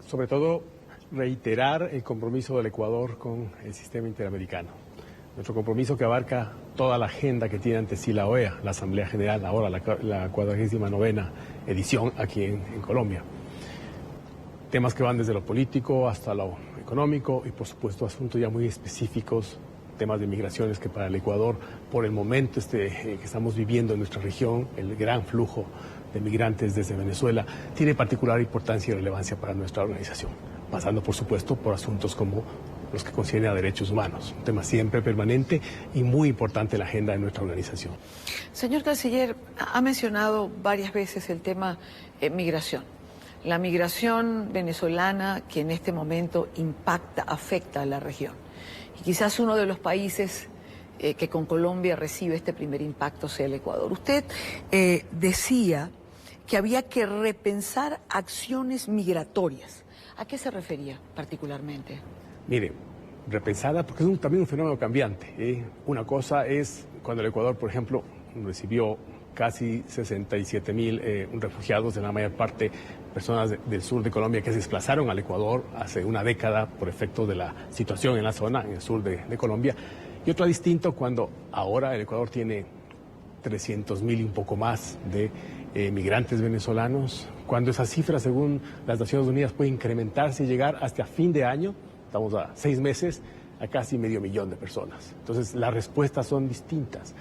Sobre todo, reiterar el compromiso del Ecuador con el sistema interamericano. Nuestro compromiso que abarca toda la agenda que tiene ante sí la OEA, la Asamblea General, ahora la 49ª edición aquí en Colombia. Temas que van desde lo político hasta lo económico y por supuesto asuntos ya muy específicos, temas de migraciones que para el Ecuador, por el momento que estamos viviendo en nuestra región, el gran flujo de migrantes desde Venezuela, tiene particular importancia y relevancia para nuestra organización, pasando por supuesto por asuntos como los que concierne a derechos humanos, un tema siempre permanente y muy importante en la agenda de nuestra organización. Señor canciller, ha mencionado varias veces el tema migración. La migración venezolana que en este momento afecta a la región. Y quizás uno de los países que con Colombia recibe este primer impacto sea el Ecuador. Usted decía que había que repensar acciones migratorias. ¿A qué se refería particularmente? Mire, repensada porque es también un fenómeno cambiante. Una cosa es cuando el Ecuador, por ejemplo, recibió casi 67.000 refugiados, en la mayor parte personas del sur de Colombia que se desplazaron al Ecuador hace una década por efecto de la situación en la zona, en el sur de Colombia. Y otro distinto cuando ahora el Ecuador tiene 300.000 y un poco más de migrantes venezolanos, cuando esa cifra, según las Naciones Unidas, puede incrementarse y llegar hasta fin de año. Estamos a 6 meses, a casi 500.000 de personas. Entonces, las respuestas son distintas.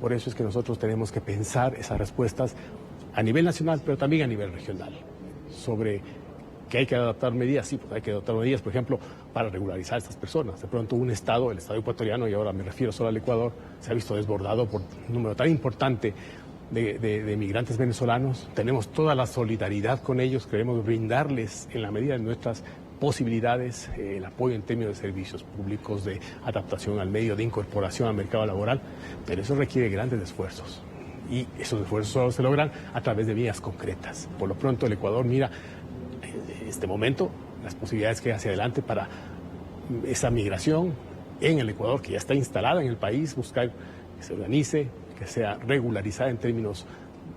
Por eso es que nosotros tenemos que pensar esas respuestas a nivel nacional, pero también a nivel regional. Sobre que hay que adaptar medidas, sí, pues hay que adaptar medidas, por ejemplo, para regularizar a estas personas. De pronto un Estado, el Estado ecuatoriano, y ahora me refiero solo al Ecuador, se ha visto desbordado por un número tan importante de migrantes venezolanos. Tenemos toda la solidaridad con ellos, queremos brindarles en la medida de nuestras posibilidades, el apoyo en términos de servicios públicos, de adaptación al medio, de incorporación al mercado laboral, pero eso requiere grandes esfuerzos y esos esfuerzos solo se logran a través de vías concretas. Por lo pronto el Ecuador mira en este momento las posibilidades que hay hacia adelante para esa migración en el Ecuador, que ya está instalada en el país, buscar que se organice, que sea regularizada en términos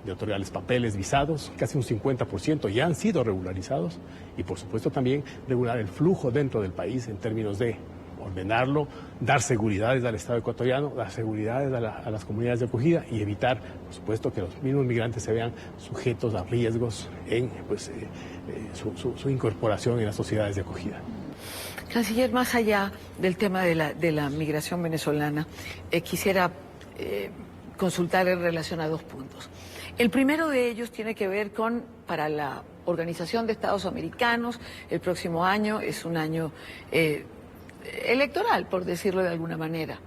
de otorgarles papeles, visados, casi un 50% ya han sido regularizados y por supuesto también regular el flujo dentro del país en términos de ordenarlo, dar seguridades al Estado ecuatoriano, dar seguridades a las comunidades de acogida y evitar, por supuesto, que los mismos migrantes se vean sujetos a riesgos en su incorporación en las sociedades de acogida. Canciller, más allá del tema de la migración venezolana, quisiera consultar en relación a 2 puntos. El primero de ellos tiene que ver con, para la Organización de Estados Americanos, el próximo año es un año electoral, por decirlo de alguna manera.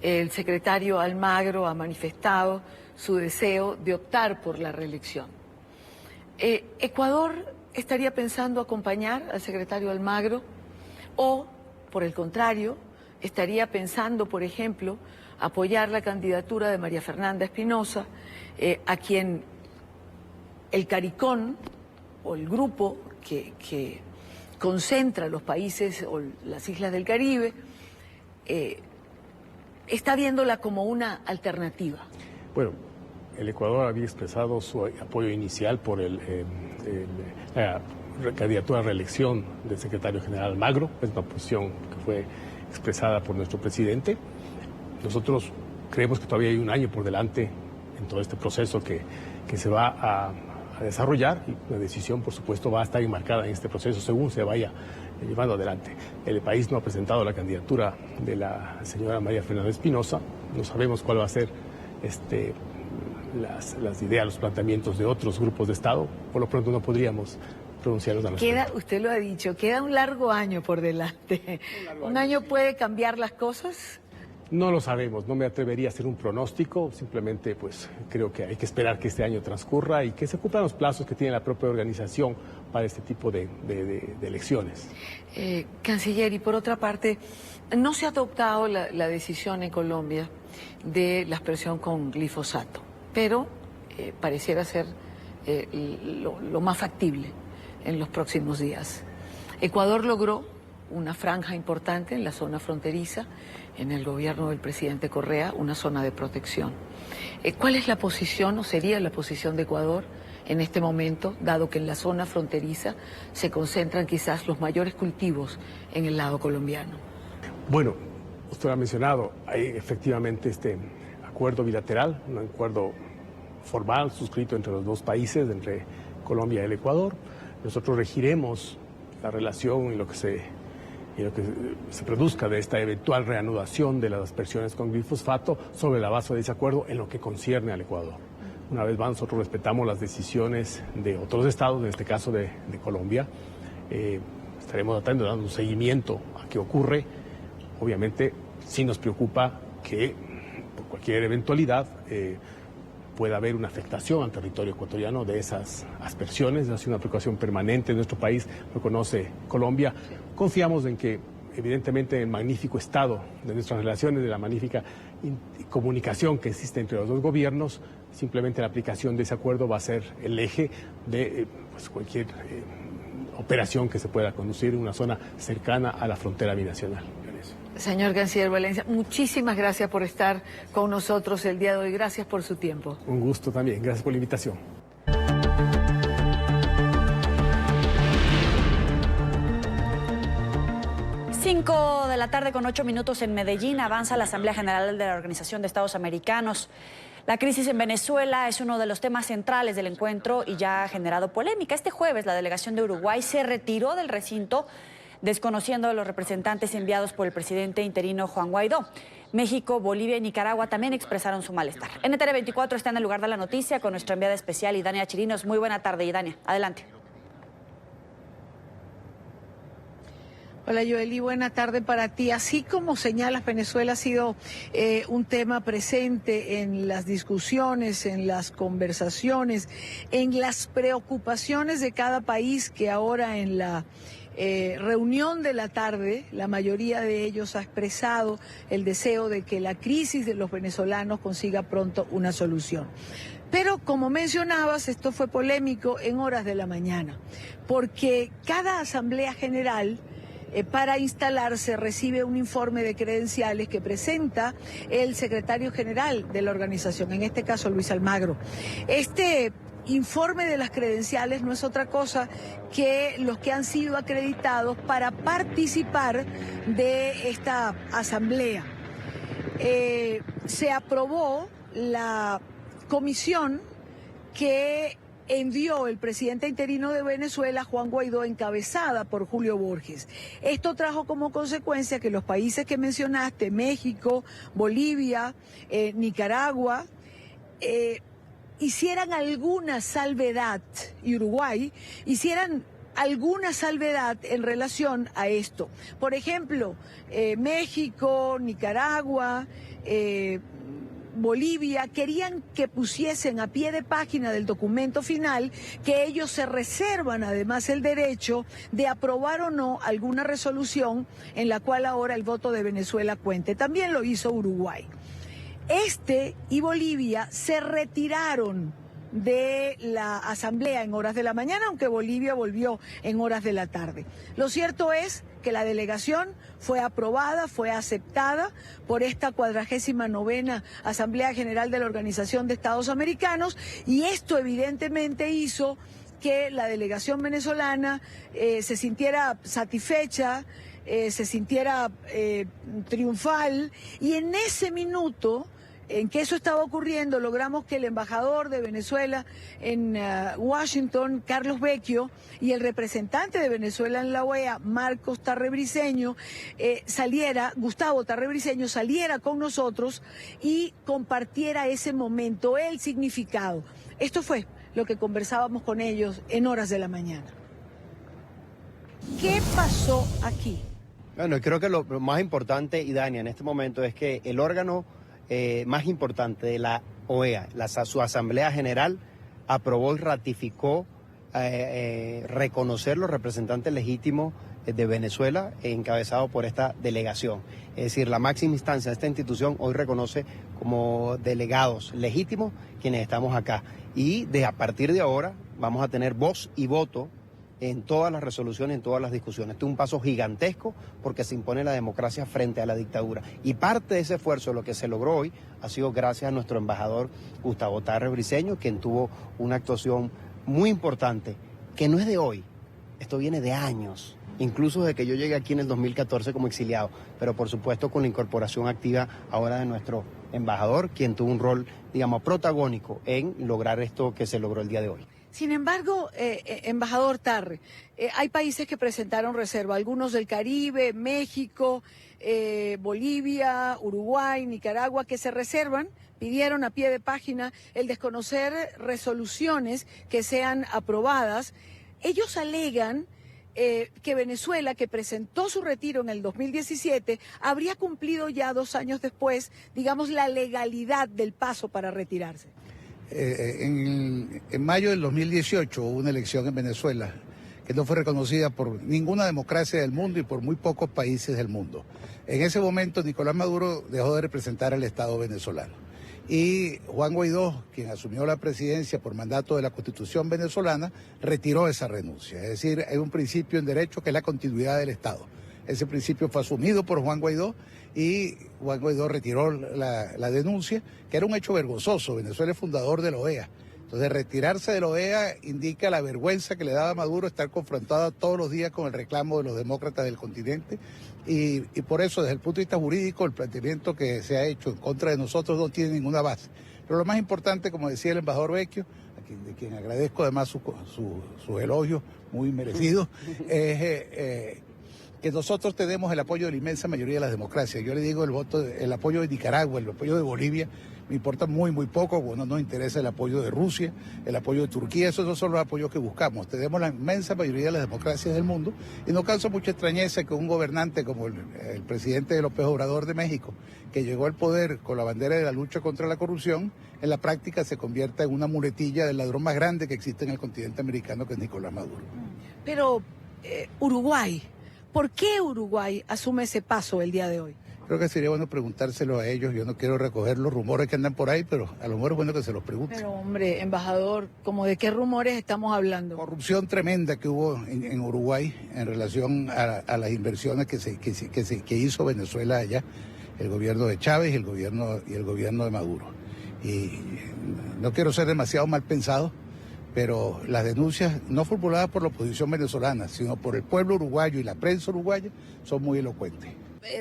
El secretario Almagro ha manifestado su deseo de optar por la reelección. ¿Ecuador estaría pensando acompañar al secretario Almagro o, por el contrario, estaría pensando, por ejemplo, apoyar la candidatura de María Fernanda Espinosa, a quien el CARICOM o el grupo que concentra los países o las islas del Caribe está viéndola como una alternativa? Bueno, el Ecuador había expresado su apoyo inicial por la candidatura a reelección del secretario general Almagro, es una posición que fue expresada por nuestro presidente. Nosotros creemos que todavía hay un año por delante en todo este proceso que se va a desarrollar y la decisión, por supuesto, va a estar enmarcada en este proceso según se vaya llevando adelante. El país no ha presentado la candidatura de la señora María Fernanda Espinosa, no sabemos cuál va a ser las ideas, los planteamientos de otros grupos de Estado, por lo pronto no podríamos pronunciarnos al respecto. Usted lo ha dicho, queda un largo año por delante. ¿Un año puede cambiar las cosas? No lo sabemos, no me atrevería a hacer un pronóstico, simplemente pues creo que hay que esperar que este año transcurra y que se cumplan los plazos que tiene la propia organización para este tipo de elecciones. Canciller, y por otra parte, ¿no se ha adoptado la decisión en Colombia de la aspersión con glifosato, pero pareciera ser lo más factible en los próximos días. Ecuador logró una franja importante en la zona fronteriza, en el gobierno del presidente Correa, una zona de protección. ¿Cuál es la posición o sería la posición de Ecuador en este momento, dado que en la zona fronteriza se concentran quizás los mayores cultivos en el lado colombiano? Bueno, usted lo ha mencionado, hay efectivamente este acuerdo bilateral, un acuerdo formal suscrito entre los dos países, entre Colombia y el Ecuador. Nosotros regiremos la relación y lo que se produzca de esta eventual reanudación de las aspersiones con glifosato sobre la base de ese acuerdo en lo que concierne al Ecuador. Una vez más, nosotros respetamos las decisiones de otros estados, en este caso de Colombia. Estaremos dando un seguimiento a qué ocurre. Obviamente, sí nos preocupa que por cualquier eventualidad pueda haber una afectación al territorio ecuatoriano de esas aspersiones. Ha sido una preocupación permanente en nuestro país, lo conoce Colombia. Confiamos en que, evidentemente, el magnífico estado de nuestras relaciones, de la magnífica comunicación que existe entre los dos gobiernos, simplemente la aplicación de ese acuerdo va a ser el eje de cualquier operación que se pueda conducir en una zona cercana a la frontera binacional. Señor Canciller Valencia, muchísimas gracias por estar con nosotros el día de hoy. Gracias por su tiempo. Un gusto también. Gracias por la invitación. Cinco de la tarde con 8 minutos en Medellín. Avanza la Asamblea General de la Organización de Estados Americanos. La crisis en Venezuela es uno de los temas centrales del encuentro y ya ha generado polémica. Este jueves la delegación de Uruguay se retiró del recinto, desconociendo a los representantes enviados por el presidente interino Juan Guaidó. México, Bolivia y Nicaragua también expresaron su malestar. NTN 24 está en el lugar de la noticia con nuestra enviada especial Idania Chirinos. Muy buena tarde, Idania. Adelante. Hola, Joely, buena tarde para ti. Así como señalas, Venezuela ha sido un tema presente en las discusiones, en las conversaciones, en las preocupaciones de cada país, que ahora en la reunión de la tarde, la mayoría de ellos ha expresado el deseo de que la crisis de los venezolanos consiga pronto una solución. Pero como mencionabas, esto fue polémico en horas de la mañana, porque cada Asamblea General para instalarse recibe un informe de credenciales que presenta el secretario general de la organización, en este caso Luis Almagro. Este informe de las credenciales no es otra cosa que los que han sido acreditados para participar de esta asamblea. Se aprobó la comisión que envió el presidente interino de Venezuela, Juan Guaidó, encabezada por Julio Borges. Esto trajo como consecuencia que los países que mencionaste, México, Bolivia, Nicaragua, hicieran alguna salvedad, y Uruguay, hicieran alguna salvedad en relación a esto. Por ejemplo, México, Nicaragua, Bolivia querían que pusiesen a pie de página del documento final que ellos se reservan además el derecho de aprobar o no alguna resolución en la cual ahora el voto de Venezuela cuente. También lo hizo Uruguay. Este y Bolivia se retiraron de la asamblea en horas de la mañana, aunque Bolivia volvió en horas de la tarde. Lo cierto es que la delegación fue aprobada, fue aceptada por esta 49ª Asamblea General de la Organización de Estados Americanos, y esto evidentemente hizo que la delegación venezolana se sintiera satisfecha, se sintiera triunfal, y en ese minuto en que eso estaba ocurriendo, logramos que el embajador de Venezuela en Washington, Carlos Vecchio, y el representante de Venezuela en la OEA, Gustavo Tarrebriceño, saliera con nosotros y compartiera ese momento, el significado. Esto fue lo que conversábamos con ellos en horas de la mañana. ¿Qué pasó aquí? Bueno, creo que lo más importante, Idania, en este momento es que el órgano más importante de la OEA, su Asamblea General, aprobó y ratificó reconocer los representantes legítimos de Venezuela, encabezado por esta delegación. Es decir, la máxima instancia de esta institución hoy reconoce como delegados legítimos quienes estamos acá. Y a partir de ahora vamos a tener voz y voto en todas las resoluciones, en todas las discusiones. Este es un paso gigantesco porque se impone la democracia frente a la dictadura. Y parte de ese esfuerzo, lo que se logró hoy, ha sido gracias a nuestro embajador Gustavo Tarre Briceño, quien tuvo una actuación muy importante, que no es de hoy, esto viene de años, incluso desde que yo llegué aquí en el 2014 como exiliado, pero por supuesto con la incorporación activa ahora de nuestro embajador, quien tuvo un rol, digamos, protagónico en lograr esto que se logró el día de hoy. Sin embargo, embajador Tarre, hay países que presentaron reserva, algunos del Caribe, México, Bolivia, Uruguay, Nicaragua, que se reservan, pidieron a pie de página el desconocer resoluciones que sean aprobadas. Ellos alegan que Venezuela, que presentó su retiro en el 2017, habría cumplido ya 2 años después, digamos, la legalidad del paso para retirarse. En mayo del 2018 hubo una elección en Venezuela que no fue reconocida por ninguna democracia del mundo y por muy pocos países del mundo. En ese momento Nicolás Maduro dejó de representar al Estado venezolano y Juan Guaidó, quien asumió la presidencia por mandato de la Constitución venezolana, retiró esa renuncia. Es decir, hay un principio en derecho que es la continuidad del Estado. Ese principio fue asumido por Juan Guaidó y Juan Guaidó retiró la denuncia, que era un hecho vergonzoso. Venezuela es fundador de la OEA. Entonces, retirarse de la OEA indica la vergüenza que le daba a Maduro estar confrontado todos los días con el reclamo de los demócratas del continente. Y por eso, desde el punto de vista jurídico, el planteamiento que se ha hecho en contra de nosotros no tiene ninguna base. Pero lo más importante, como decía el embajador Vecchio, de quien agradezco además sus elogios muy merecidos, es que nosotros tenemos el apoyo de la inmensa mayoría de las democracias. Yo le digo el apoyo de Nicaragua, el apoyo de Bolivia, me importa muy poco, bueno, nos interesa el apoyo de Rusia, el apoyo de Turquía, esos no son los apoyos que buscamos. Tenemos la inmensa mayoría de las democracias del mundo y nos causa mucha extrañeza que un gobernante como el presidente López Obrador de México, que llegó al poder con la bandera de la lucha contra la corrupción, en la práctica se convierta en una muletilla del ladrón más grande que existe en el continente americano, que es Nicolás Maduro. Pero Uruguay, ¿por qué Uruguay asume ese paso el día de hoy? Creo que sería bueno preguntárselo a ellos. Yo no quiero recoger los rumores que andan por ahí, pero a lo mejor es bueno que se los pregunten. Pero hombre, embajador, ¿cómo de qué rumores estamos hablando? Corrupción tremenda que hubo en Uruguay en relación a las inversiones que hizo Venezuela allá, el gobierno de Chávez y el gobierno de Maduro. Y no quiero ser demasiado mal pensado, pero las denuncias no formuladas por la oposición venezolana, sino por el pueblo uruguayo y la prensa uruguaya, son muy elocuentes.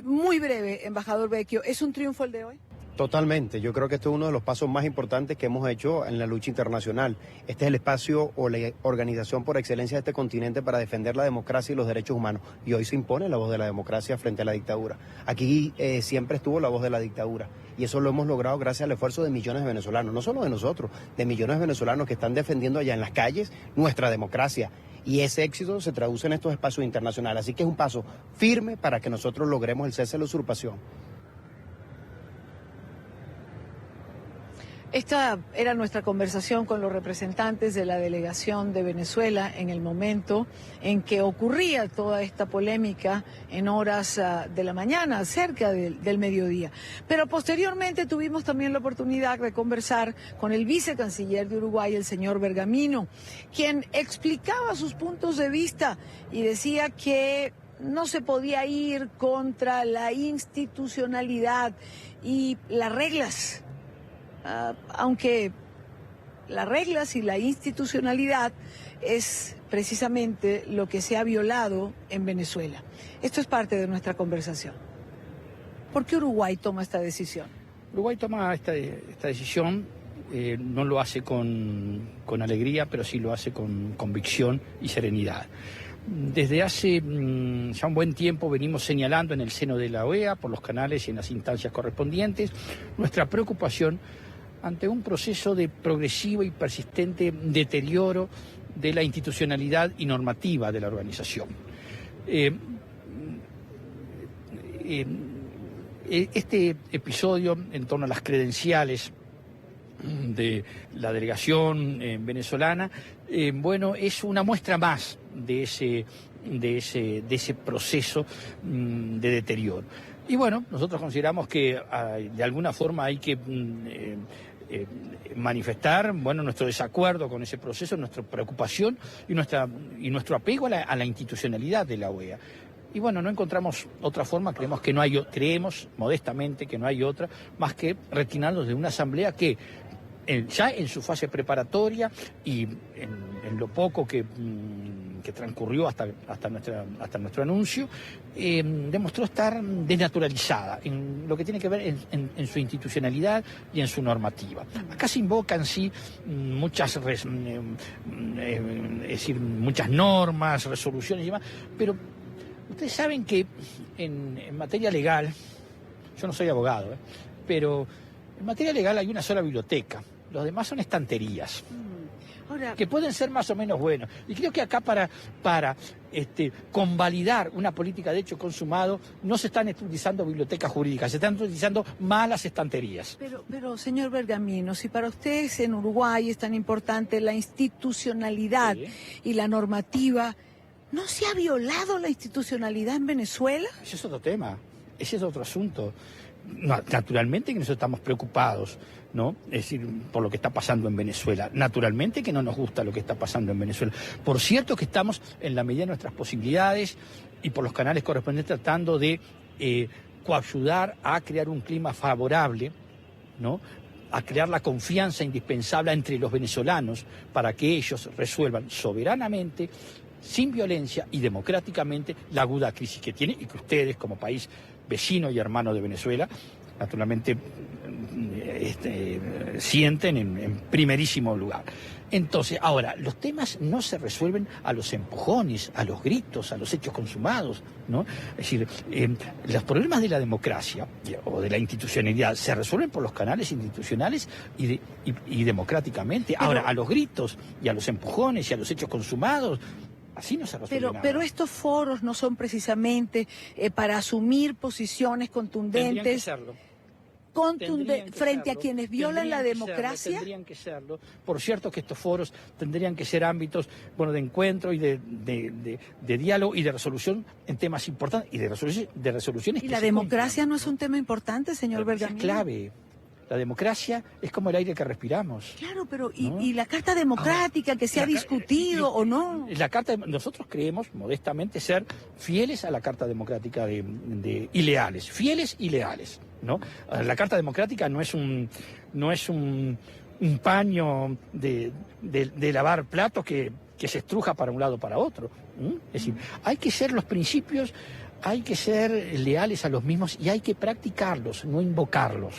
Muy breve, embajador Vecchio, ¿es un triunfo el de hoy? Totalmente, yo creo que este es uno de los pasos más importantes que hemos hecho en la lucha internacional. Este es el espacio o la organización por excelencia de este continente para defender la democracia y los derechos humanos. Y hoy se impone la voz de la democracia frente a la dictadura. Aquí siempre estuvo la voz de la dictadura. Y eso lo hemos logrado gracias al esfuerzo de millones de venezolanos, no solo de nosotros, de millones de venezolanos que están defendiendo allá en las calles nuestra democracia. Y ese éxito se traduce en estos espacios internacionales. Así que es un paso firme para que nosotros logremos el cese de la usurpación. Esta era nuestra conversación con los representantes de la delegación de Venezuela en el momento en que ocurría toda esta polémica en horas de la mañana, cerca del mediodía. Pero posteriormente tuvimos también la oportunidad de conversar con el vicecanciller de Uruguay, el señor Bergamino, quien explicaba sus puntos de vista y decía que no se podía ir contra la institucionalidad y las reglas. Aunque las reglas y la institucionalidad es precisamente lo que se ha violado en Venezuela. Esto es parte de nuestra conversación. ¿Por qué Uruguay toma esta decisión? Uruguay toma esta decisión, no lo hace con alegría, pero sí lo hace con convicción y serenidad. Desde hace ya un buen tiempo venimos señalando en el seno de la OEA, por los canales y en las instancias correspondientes, nuestra preocupación ante un proceso de progresivo y persistente deterioro de la institucionalidad y normativa de la organización. Este episodio en torno a las credenciales de la delegación venezolana, es una muestra más de ese de ese proceso de deterioro. Y bueno, nosotros consideramos que de alguna forma hay que manifestar, bueno, nuestro desacuerdo con ese proceso, nuestra preocupación y nuestro apego a la institucionalidad de la OEA. Y bueno, no encontramos otra forma, creemos modestamente que no hay otra, más que retirarnos de una asamblea que ya en su fase preparatoria y en lo poco que transcurrió hasta nuestro anuncio, demostró estar desnaturalizada en lo que tiene que ver en su institucionalidad y en su normativa. Acá se invocan sí muchas normas, resoluciones y demás, pero ustedes saben que en materia legal, yo no soy abogado, pero en materia legal hay una sola biblioteca, los demás son estanterías. Ahora, que pueden ser más o menos buenos. Y creo que acá para convalidar una política de hecho consumado no se están utilizando bibliotecas jurídicas, se están utilizando malas estanterías. Pero señor Bergamino, si para ustedes en Uruguay es tan importante la institucionalidad y la normativa, ¿no se ha violado la institucionalidad en Venezuela? Ese es otro tema, ese es otro asunto. Naturalmente que nosotros estamos preocupados, ¿no? Es decir, por lo que está pasando en Venezuela. Naturalmente que no nos gusta lo que está pasando en Venezuela. Por cierto que estamos en la medida de nuestras posibilidades y por los canales correspondientes tratando de coayudar a crear un clima favorable, ¿no? A crear la confianza indispensable entre los venezolanos para que ellos resuelvan soberanamente, sin violencia y democráticamente la aguda crisis que tiene y que ustedes como país vecino y hermano de Venezuela, naturalmente sienten en primerísimo lugar. Entonces, ahora, los temas no se resuelven a los empujones, a los gritos, a los hechos consumados, ¿no? Es decir, los problemas de la democracia o de la institucionalidad se resuelven por los canales institucionales y democráticamente. Ahora, a los gritos y a los empujones y a los hechos consumados, así no se resuelve nada. Pero estos foros no son precisamente para asumir posiciones contundentes. Tendrían que serlo. Frente a quienes violan la democracia. Tendrían que serlo. Por cierto que estos foros tendrían que ser ámbitos, bueno, de encuentro y de diálogo y de resolución en temas importantes y de resoluciones. ¿Y la democracia no es un tema importante, señor Bergamino? Es clave. La democracia es como el aire que respiramos. Claro, pero ¿y la Carta Democrática que se ha discutido o no? Nosotros creemos modestamente ser fieles a la Carta Democrática y leales, fieles y leales, ¿no? La Carta Democrática no es un paño de lavar platos que se estruja para un lado o para otro. Es decir, hay que ser los principios, hay que ser leales a los mismos y hay que practicarlos, no invocarlos.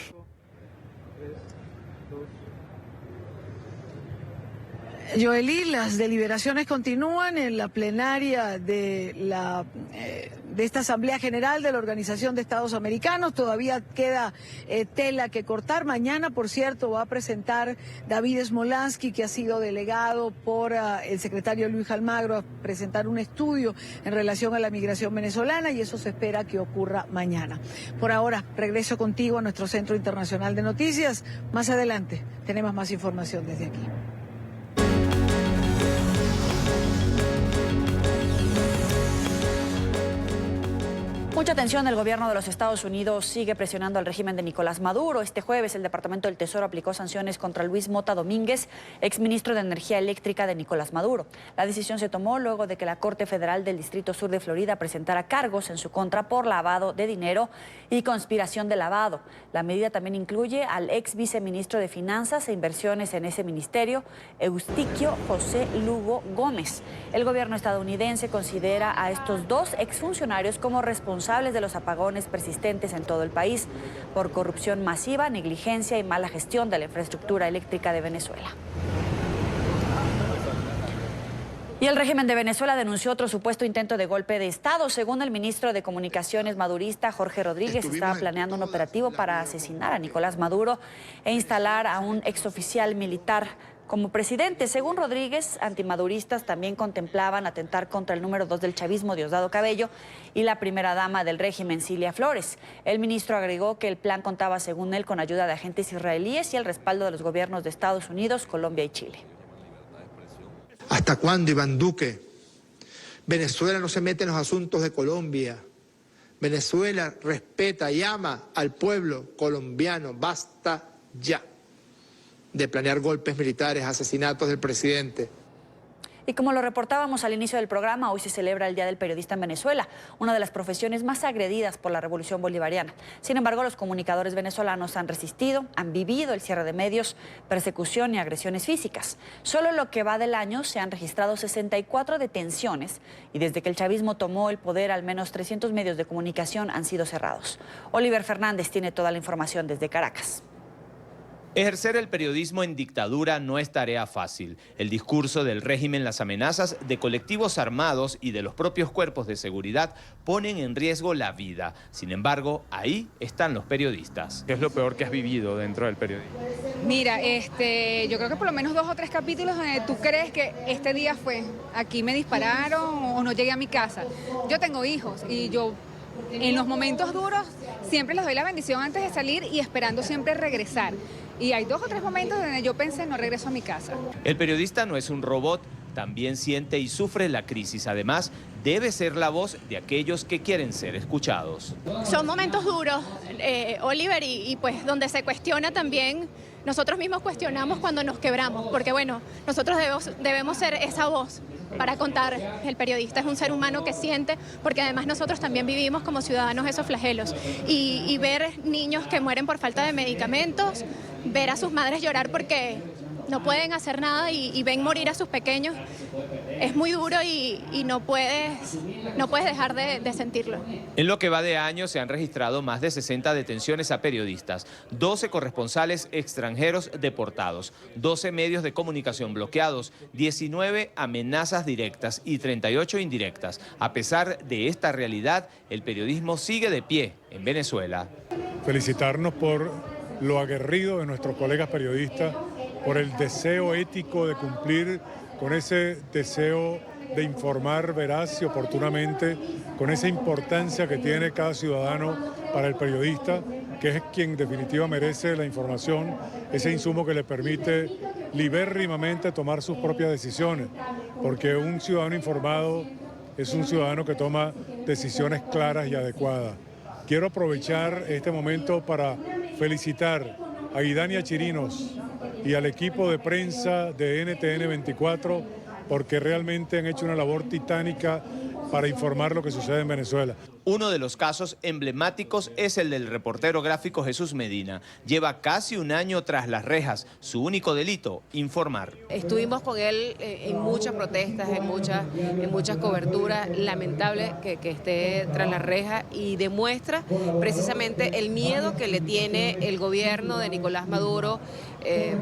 Joely, las deliberaciones continúan en la plenaria de esta Asamblea General de la Organización de Estados Americanos. Todavía queda tela que cortar. Mañana, por cierto, va a presentar David Smolansky, que ha sido delegado por el secretario Luis Almagro, a presentar un estudio en relación a la migración venezolana y eso se espera que ocurra mañana. Por ahora, regreso contigo a nuestro Centro Internacional de Noticias. Más adelante tenemos más información desde aquí. Mucha atención, el gobierno de los Estados Unidos sigue presionando al régimen de Nicolás Maduro. Este jueves el Departamento del Tesoro aplicó sanciones contra Luis Mota Domínguez, exministro de Energía Eléctrica de Nicolás Maduro. La decisión se tomó luego de que la Corte Federal del Distrito Sur de Florida presentara cargos en su contra por lavado de dinero y conspiración de lavado. La medida también incluye al ex viceministro de Finanzas e Inversiones en ese ministerio, Eustiquio José Lugo Gómez. El gobierno estadounidense considera a estos dos exfuncionarios como responsables de los apagones persistentes en todo el país por corrupción masiva, negligencia y mala gestión de la infraestructura eléctrica de Venezuela. Y el régimen de Venezuela denunció otro supuesto intento de golpe de Estado. Según el ministro de Comunicaciones madurista, Jorge Rodríguez, estaba planeando un operativo para asesinar a Nicolás Maduro e instalar a un exoficial militar como presidente. Según Rodríguez, antimaduristas también contemplaban atentar contra el número 2 del chavismo, Diosdado Cabello, y la primera dama del régimen, Cilia Flores. El ministro agregó que el plan contaba, según él, con ayuda de agentes israelíes y el respaldo de los gobiernos de Estados Unidos, Colombia y Chile. ¿Hasta cuándo Iván Duque Venezuela no se mete en los asuntos de Colombia. Venezuela respeta y ama al pueblo colombiano. Basta ya de planear golpes militares, asesinatos del presidente. Y como lo reportábamos al inicio del programa, hoy se celebra el Día del Periodista en Venezuela, una de las profesiones más agredidas por la revolución bolivariana. Sin embargo, los comunicadores venezolanos han resistido, han vivido el cierre de medios, persecución y agresiones físicas. Solo en lo que va del año se han registrado 64 detenciones y desde que el chavismo tomó el poder, al menos 300 medios de comunicación han sido cerrados. Oliver Fernández tiene toda la información desde Caracas. Ejercer el periodismo en dictadura no es tarea fácil. El discurso del régimen, las amenazas de colectivos armados y de los propios cuerpos de seguridad ponen en riesgo la vida. Sin embargo, ahí están los periodistas. ¿Qué es lo peor que has vivido dentro del periodismo? Mira, yo creo que por lo menos 2 o 3 capítulos donde tú crees que este día fue, aquí me dispararon o no llegué a mi casa. Yo tengo hijos y yo en los momentos duros siempre les doy la bendición antes de salir y esperando siempre regresar. Y hay 2 o 3 momentos donde yo pensé, no regreso a mi casa. El periodista no es un robot, también siente y sufre la crisis. Además, debe ser la voz de aquellos que quieren ser escuchados. Son momentos duros, Oliver, y pues donde se cuestiona también, nosotros mismos cuestionamos cuando nos quebramos, porque bueno, nosotros debemos ser esa voz para contar. El periodista es un ser humano que siente, porque además nosotros también vivimos como ciudadanos esos flagelos. Y ver niños que mueren por falta de medicamentos, ver a sus madres llorar porque no pueden hacer nada y ven morir a sus pequeños, es muy duro y no puedes dejar de sentirlo. En lo que va de año se han registrado más de 60 detenciones a periodistas, 12 corresponsales extranjeros deportados, 12 medios de comunicación bloqueados, 19 amenazas directas y 38 indirectas. A pesar de esta realidad, el periodismo sigue de pie en Venezuela. Felicitarnos por lo aguerrido de nuestros colegas periodistas, por el deseo ético de cumplir con ese deseo de informar veraz y oportunamente, con esa importancia que tiene cada ciudadano para el periodista, que es quien en definitiva merece la información, ese insumo que le permite libérrimamente tomar sus propias decisiones, porque un ciudadano informado es un ciudadano que toma decisiones claras y adecuadas. Quiero aprovechar este momento para felicitar a Idania Chirinos y al equipo de prensa de NTN 24 porque realmente han hecho una labor titánica para informar lo que sucede en Venezuela. Uno de los casos emblemáticos es el del reportero gráfico Jesús Medina. Lleva casi un año tras las rejas. Su único delito, informar. Estuvimos con él en muchas protestas, en muchas coberturas. Lamentable que esté tras las rejas y demuestra precisamente el miedo que le tiene el gobierno de Nicolás Maduro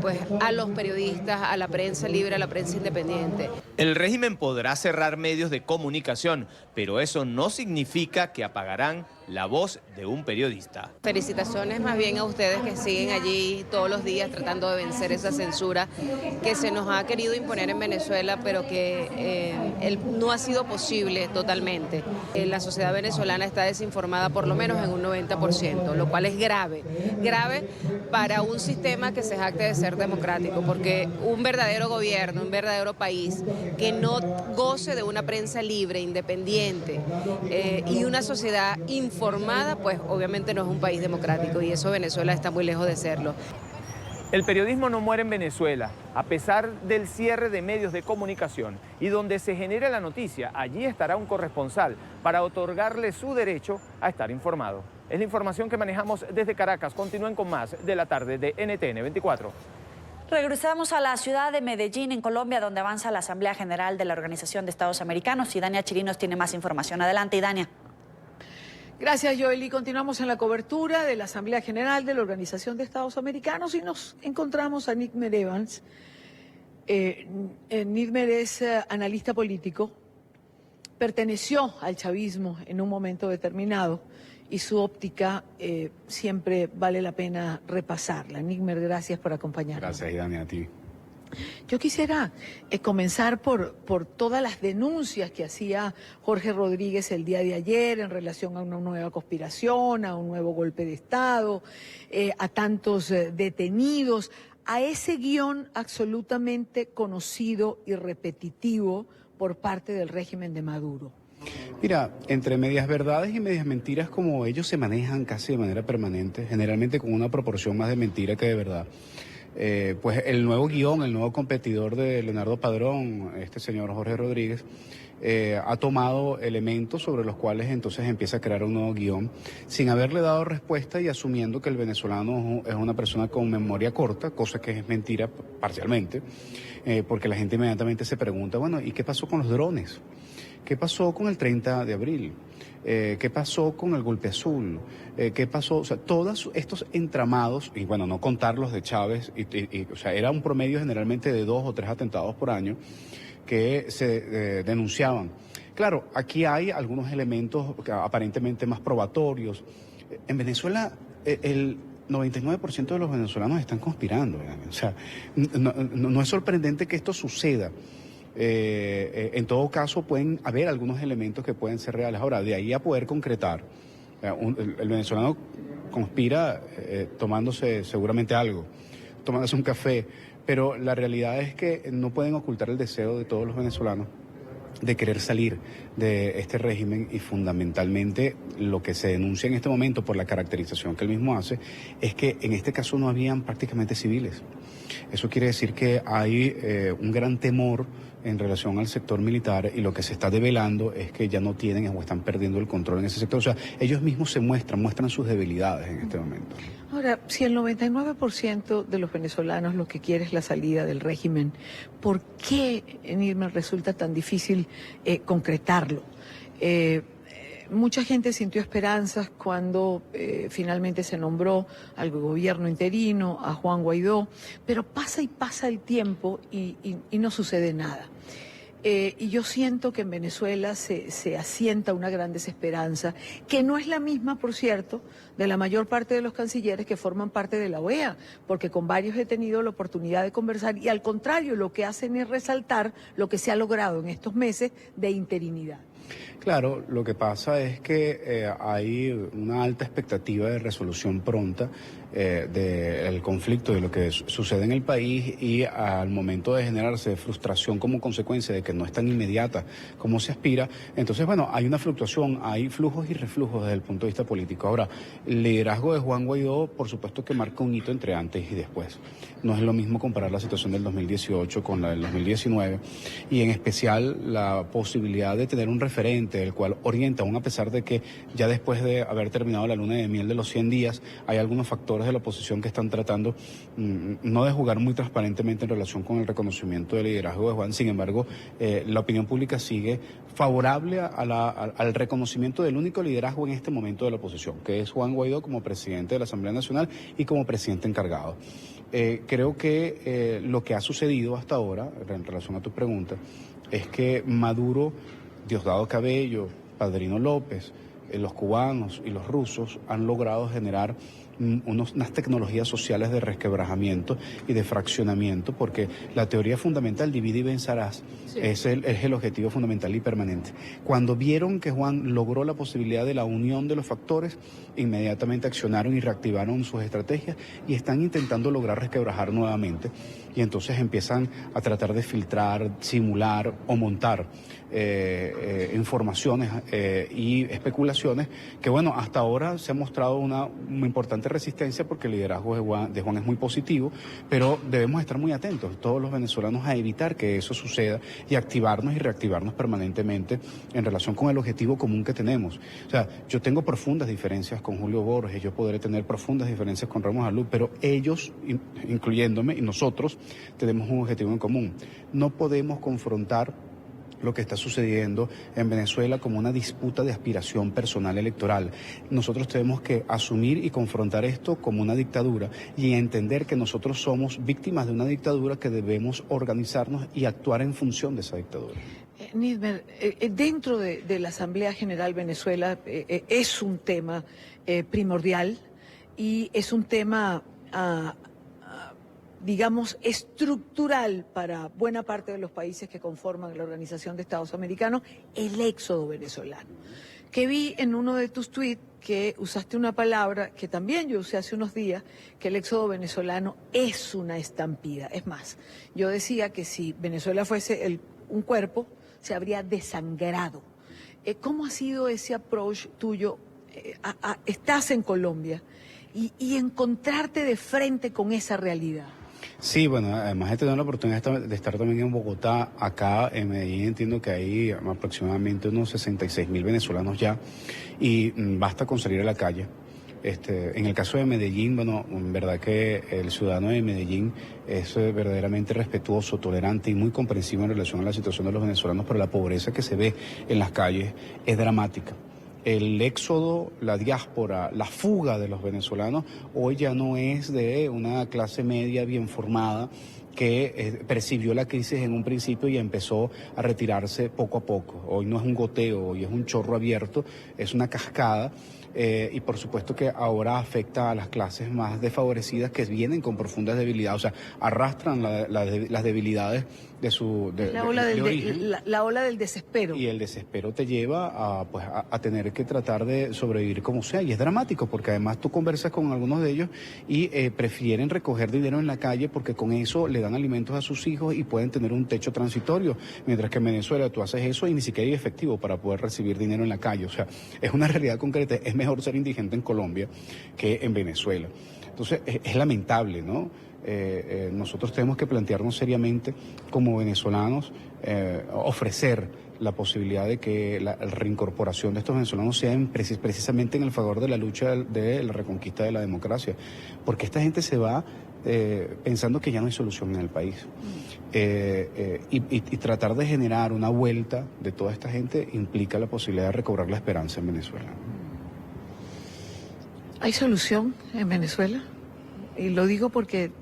pues a los periodistas, a la prensa libre, a la prensa independiente. El régimen podrá cerrar medios de comunicación, pero eso no significa que apagarán la voz de un periodista. Felicitaciones más bien a ustedes que siguen allí todos los días tratando de vencer esa censura que se nos ha querido imponer en Venezuela, pero que no ha sido posible totalmente. La sociedad venezolana está desinformada por lo menos en un 90%, lo cual es grave para un sistema que se jacte de ser democrático, porque un verdadero gobierno, un verdadero país que no goce de una prensa libre, independiente y una sociedad informada, pues obviamente no es un país democrático y eso Venezuela está muy lejos de serlo. El periodismo no muere en Venezuela, a pesar del cierre de medios de comunicación. Y donde se genere la noticia, allí estará un corresponsal para otorgarle su derecho a estar informado. Es la información que manejamos desde Caracas. Continúen con más de la tarde de NTN 24. Regresamos a la ciudad de Medellín, en Colombia, donde avanza la Asamblea General de la Organización de Estados Americanos. Y Idania Chirinos tiene más información. Adelante, Idania. Gracias, Joely. Continuamos en la cobertura de la Asamblea General de la Organización de Estados Americanos y nos encontramos a Nigmer Evans. Nigmer es analista político, perteneció al chavismo en un momento determinado y su óptica siempre vale la pena repasarla. Nigmer, gracias por acompañarnos. Gracias, Idania, a ti. Yo quisiera comenzar por todas las denuncias que hacía Jorge Rodríguez el día de ayer en relación a una nueva conspiración, a un nuevo golpe de Estado, a tantos detenidos, a ese guión absolutamente conocido y repetitivo por parte del régimen de Maduro? Mira, entre medias verdades y medias mentiras, como ellos se manejan casi de manera permanente, generalmente con una proporción más de mentira que de verdad. Pues el nuevo guión, el nuevo competidor de Leonardo Padrón, este señor Jorge Rodríguez, ha tomado elementos sobre los cuales entonces empieza a crear un nuevo guión sin haberle dado respuesta y asumiendo que el venezolano es una persona con memoria corta, cosa que es mentira parcialmente, porque la gente inmediatamente se pregunta, bueno, ¿y qué pasó con los drones? ¿Qué pasó con el 30 de abril? ¿Qué pasó con el golpe azul? ¿Qué pasó? O sea, todos estos entramados, y bueno, no contar los de Chávez, o sea, era un promedio generalmente de 2 o 3 atentados por año que se denunciaban. Claro, aquí hay algunos elementos aparentemente más probatorios. En Venezuela, el 99% de los venezolanos están conspirando. O sea, no es sorprendente que esto suceda. En todo caso, pueden haber algunos elementos que pueden ser reales. Ahora, de ahí a poder concretar, el venezolano conspira tomándose seguramente algo, tomándose un café, pero la realidad es que no pueden ocultar el deseo de todos los venezolanos de querer salir de este régimen, y fundamentalmente lo que se denuncia en este momento por la caracterización que él mismo hace es que en este caso no habían prácticamente civiles. Eso quiere decir que hay un gran temor en relación al sector militar, y lo que se está develando es que ya no tienen o están perdiendo el control en ese sector. O sea, ellos mismos se muestran sus debilidades en este momento. Ahora, si el 99% de los venezolanos lo que quiere es la salida del régimen, ¿por qué, Nidmer, resulta tan difícil concretarlo? Mucha gente sintió esperanzas cuando finalmente se nombró al gobierno interino, a Juan Guaidó, pero pasa y pasa el tiempo y no sucede nada. Y yo siento que en Venezuela se asienta una gran desesperanza, que no es la misma, por cierto, de la mayor parte de los cancilleres que forman parte de la OEA, porque con varios he tenido la oportunidad de conversar y al contrario, lo que hacen es resaltar lo que se ha logrado en estos meses de interinidad. Claro, lo que pasa es que hay una alta expectativa de resolución pronta del conflicto, de lo que sucede en el país, y al momento de generarse frustración como consecuencia de que no es tan inmediata como se aspira, entonces, bueno, hay una fluctuación, hay flujos y reflujos desde el punto de vista político. Ahora, el liderazgo de Juan Guaidó, por supuesto que marca un hito entre antes y después. No es lo mismo comparar la situación del 2018 con la del 2019, y en especial la posibilidad de tener un referente el cual orienta, aún a pesar de que ya después de haber terminado la luna de miel de los 100 días, hay algunos factores de la oposición que están tratando no de jugar muy transparentemente en relación con el reconocimiento del liderazgo de Juan. Sin embargo, la opinión pública sigue favorable al reconocimiento del único liderazgo en este momento de la oposición, que es Juan Guaidó como presidente de la Asamblea Nacional y como presidente encargado. Creo que lo que ha sucedido hasta ahora, en relación a tu pregunta, es que Maduro, Diosdado Cabello, Padrino López, los cubanos y los rusos han logrado generar unas tecnologías sociales de resquebrajamiento y de fraccionamiento, porque la teoría fundamental, divide y vencerás, sí, es el objetivo fundamental y permanente. Cuando vieron que Juan logró la posibilidad de la unión de los factores, inmediatamente accionaron y reactivaron sus estrategias y están intentando lograr resquebrajar nuevamente, y entonces empiezan a tratar de filtrar, simular o montar informaciones y especulaciones que, bueno, hasta ahora se ha mostrado una importante resistencia, porque el liderazgo de Juan es muy positivo, pero debemos estar muy atentos, todos los venezolanos, a evitar que eso suceda y activarnos y reactivarnos permanentemente en relación con el objetivo común que tenemos. O sea, yo tengo profundas diferencias con Julio Borges, yo podré tener profundas diferencias con Ramos Alú, pero ellos, incluyéndome, y nosotros, tenemos un objetivo en común. No podemos confrontar lo que está sucediendo en Venezuela como una disputa de aspiración personal electoral. Nosotros tenemos que asumir y confrontar esto como una dictadura y entender que nosotros somos víctimas de una dictadura, que debemos organizarnos y actuar en función de esa dictadura. Nidmer, dentro de la Asamblea General Venezuela es un tema primordial y es un tema digamos, estructural para buena parte de los países que conforman la Organización de Estados Americanos, el éxodo venezolano. Que vi en uno de tus tweets que usaste una palabra que también yo usé hace unos días, que el éxodo venezolano es una estampida. Es más, yo decía que si Venezuela fuese un cuerpo, se habría desangrado. ¿Cómo ha sido ese approach tuyo? Estás en Colombia y encontrarte de frente con esa realidad. Sí, bueno, además de tener la oportunidad de estar también en Bogotá, acá en Medellín entiendo que hay aproximadamente unos 66.000 venezolanos ya y basta con salir a la calle. En el caso de Medellín, bueno, en verdad que el ciudadano de Medellín es verdaderamente respetuoso, tolerante y muy comprensivo en relación a la situación de los venezolanos, pero la pobreza que se ve en las calles es dramática. El éxodo, la diáspora, la fuga de los venezolanos hoy ya no es de una clase media bien formada que percibió la crisis en un principio y empezó a retirarse poco a poco. Hoy no es un goteo, hoy es un chorro abierto, es una cascada. Y por supuesto que ahora afecta a las clases más desfavorecidas que vienen con profundas debilidades, o sea, arrastran las debilidades de su origen. La ola del desespero. Y el desespero te lleva a tener que tratar de sobrevivir como sea, y es dramático porque además tú conversas con algunos de ellos y prefieren recoger dinero en la calle porque con eso le dan alimentos a sus hijos y pueden tener un techo transitorio, mientras que en Venezuela tú haces eso y ni siquiera hay efectivo para poder recibir dinero en la calle, o sea, es una realidad concreta. Es mejor ser indigente en Colombia que en Venezuela. Entonces, es lamentable, ¿no? Nosotros tenemos que plantearnos seriamente como venezolanos ofrecer la posibilidad de que la reincorporación de estos venezolanos sea precisamente en el favor de la lucha de la reconquista de la democracia, porque esta gente se va pensando que ya no hay solución en el país. Y tratar de generar una vuelta de toda esta gente implica la posibilidad de recobrar la esperanza en Venezuela. ¿Hay solución en Venezuela? Y lo digo porque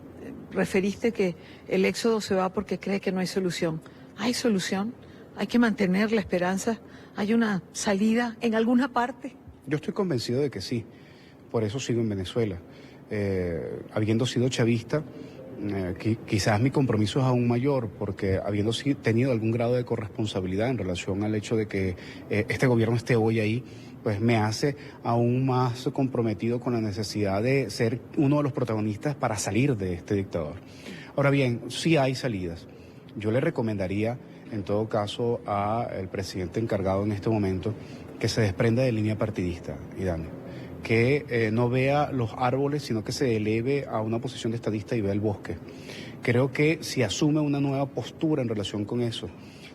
referiste que el éxodo se va porque cree que no hay solución. ¿Hay solución? ¿Hay que mantener la esperanza? ¿Hay una salida en alguna parte? Yo estoy convencido de que sí. Por eso sigo en Venezuela. Habiendo sido chavista, quizás mi compromiso es aún mayor, porque habiendo tenido algún grado de corresponsabilidad en relación al hecho de que este gobierno esté hoy ahí, pues me hace aún más comprometido con la necesidad de ser uno de los protagonistas para salir de este dictador. Ahora bien, sí hay salidas. Yo le recomendaría, en todo caso, al presidente encargado en este momento que se desprenda de línea partidista, Idania, que no vea los árboles, sino que se eleve a una posición de estadista y vea el bosque. Creo que si asume una nueva postura en relación con eso,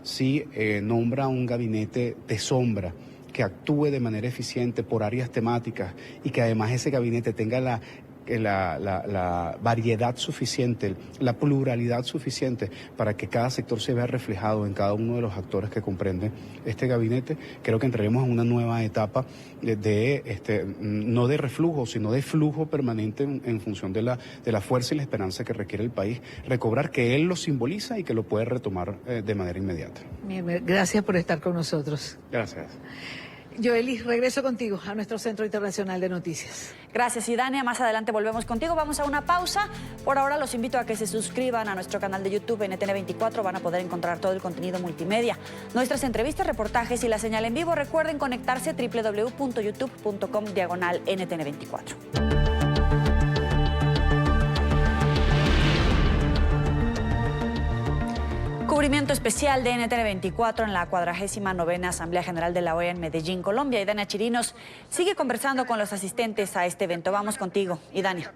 si nombra un gabinete de sombra, que actúe de manera eficiente por áreas temáticas y que además ese gabinete tenga la variedad suficiente, la pluralidad suficiente para que cada sector se vea reflejado en cada uno de los actores que comprende este gabinete, creo que entraremos en una nueva etapa no de reflujo, sino de flujo permanente en función de la fuerza y la esperanza que requiere el país, recobrar que él lo simboliza y que lo puede retomar de manera inmediata. Bien, gracias por estar con nosotros. Gracias. Yoelis, regreso contigo a nuestro Centro Internacional de Noticias. Gracias, Idania. Más adelante volvemos contigo. Vamos a una pausa. Por ahora los invito a que se suscriban a nuestro canal de YouTube NTN24. Van a poder encontrar todo el contenido multimedia, nuestras entrevistas, reportajes y la señal en vivo. Recuerden conectarse a www.youtube.com/NTN24. Cubrimiento especial de NTN24 en la 49ª Asamblea General de la OEA en Medellín, Colombia. Idania Chirinos sigue conversando con los asistentes a este evento. Vamos contigo, Idania.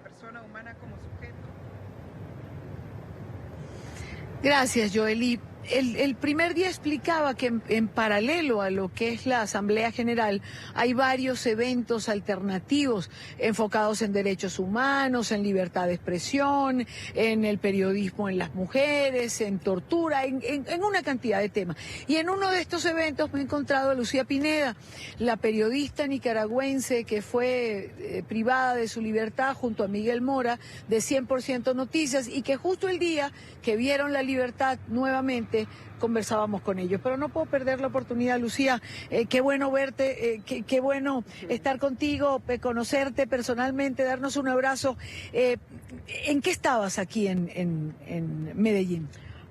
Gracias, Joely. El primer día explicaba que en paralelo a lo que es la Asamblea General hay varios eventos alternativos enfocados en derechos humanos, en libertad de expresión, en el periodismo en las mujeres, en tortura, en una cantidad de temas. Y en uno de estos eventos me he encontrado a Lucía Pineda, la periodista nicaragüense que fue privada de su libertad junto a Miguel Mora de 100% Noticias y que justo el día que vieron la libertad nuevamente conversábamos con ellos, pero no puedo perder la oportunidad, Lucía, qué bueno verte, qué bueno estar contigo, conocerte personalmente, darnos un abrazo. ¿En qué estabas aquí en Medellín?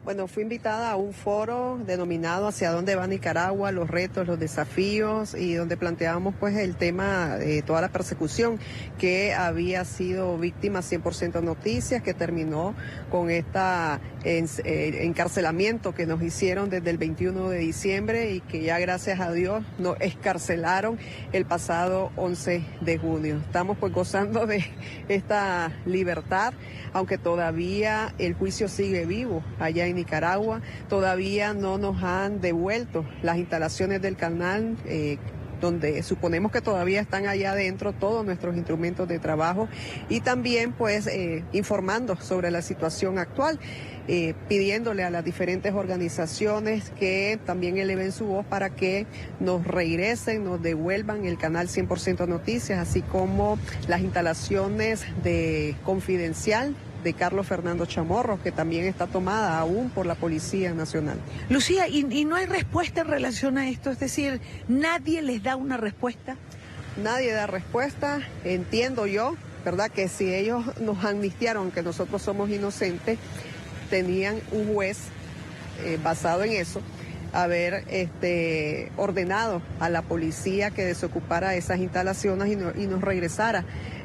Bueno, fui invitada a un foro denominado Hacia dónde va Nicaragua, los retos, los desafíos, y donde planteábamos pues el tema de toda la persecución que había sido víctima 100% Noticias, que terminó con esta encarcelamiento que nos hicieron desde el 21 de diciembre y que ya gracias a Dios nos excarcelaron el pasado 11 de junio. Estamos pues gozando de esta libertad, aunque todavía el juicio sigue vivo allá en Nicaragua. Todavía no nos han devuelto las instalaciones del canal, donde suponemos que todavía están allá adentro todos nuestros instrumentos de trabajo, y también pues informando sobre la situación actual, pidiéndole a las diferentes organizaciones que también eleven su voz para que nos regresen, nos devuelvan el canal 100% Noticias, así como las instalaciones de Confidencial de Carlos Fernando Chamorro, que también está tomada aún por la Policía Nacional. Lucía, ¿y no hay respuesta en relación a esto? Es decir, ¿nadie les da una respuesta? Nadie da respuesta. Entiendo yo, ¿verdad?, que si ellos nos amnistiaron, que nosotros somos inocentes, tenían un juez basado en eso, haber ordenado a la policía que desocupara esas instalaciones y nos regresara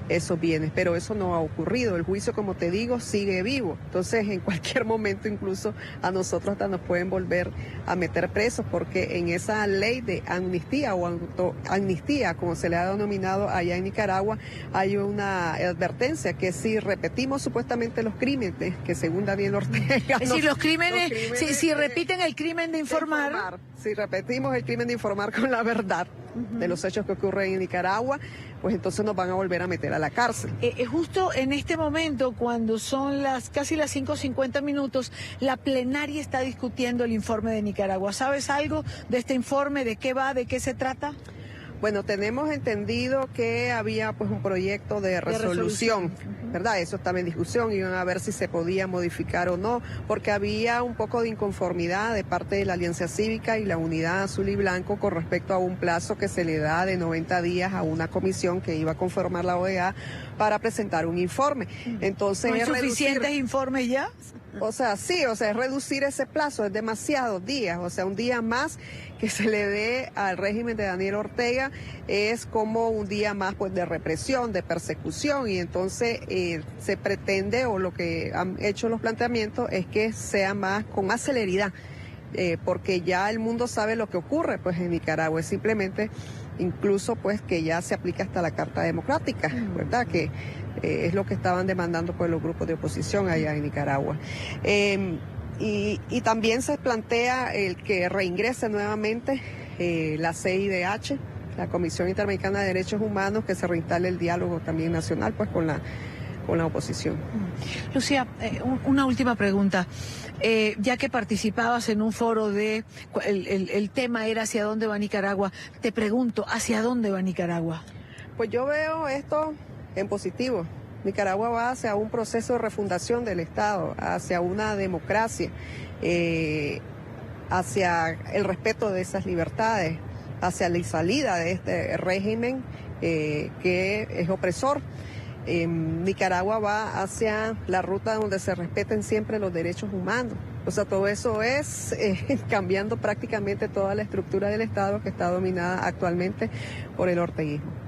esos bienes, pero eso no ha ocurrido. El juicio, como te digo, sigue vivo. Entonces, en cualquier momento, incluso a nosotros hasta nos pueden volver a meter presos, porque en esa ley de amnistía o autoamnistía, como se le ha denominado allá en Nicaragua, hay una advertencia que si repetimos supuestamente los crímenes, que según Daniel Ortega... Es decir, los crímenes si repiten el crimen de informar... Si repetimos el crimen de informar con la verdad de los hechos que ocurren en Nicaragua, pues entonces nos van a volver a meter a la cárcel. Justo en este momento, cuando son casi las 5:50, la plenaria está discutiendo el informe de Nicaragua. ¿Sabes algo de este informe? ¿De qué va? ¿De qué se trata? Bueno, tenemos entendido que había pues un proyecto de resolución, ¿verdad? Eso estaba en discusión, iban a ver si se podía modificar o no, porque había un poco de inconformidad de parte de la Alianza Cívica y la Unidad Azul y Blanco con respecto a un plazo que se le da de 90 días a una comisión que iba a conformar la OEA para presentar un informe. Entonces, ¿no hay suficientes informes ya? O sea, sí, es reducir ese plazo, es demasiados días, o sea, un día más que se le dé al régimen de Daniel Ortega es como un día más pues de represión, de persecución, y entonces se pretende, o lo que han hecho los planteamientos es que sea con más celeridad, porque ya el mundo sabe lo que ocurre pues en Nicaragua, es simplemente incluso pues que ya se aplica hasta la Carta Democrática, ¿verdad? Que es lo que estaban demandando pues los grupos de oposición allá en Nicaragua. Y también se plantea el que reingrese nuevamente la CIDH, la Comisión Interamericana de Derechos Humanos, que se reinstale el diálogo también nacional pues con la oposición. Lucía, una última pregunta. Ya que participabas en un foro el tema era ¿hacia dónde va Nicaragua? Te pregunto, ¿hacia dónde va Nicaragua? Pues yo veo esto en positivo. Nicaragua va hacia un proceso de refundación del Estado, hacia una democracia, hacia el respeto de esas libertades, hacia la salida de este régimen que es opresor. Nicaragua va hacia la ruta donde se respeten siempre los derechos humanos. O sea, todo eso es cambiando prácticamente toda la estructura del Estado que está dominada actualmente por el orteguismo.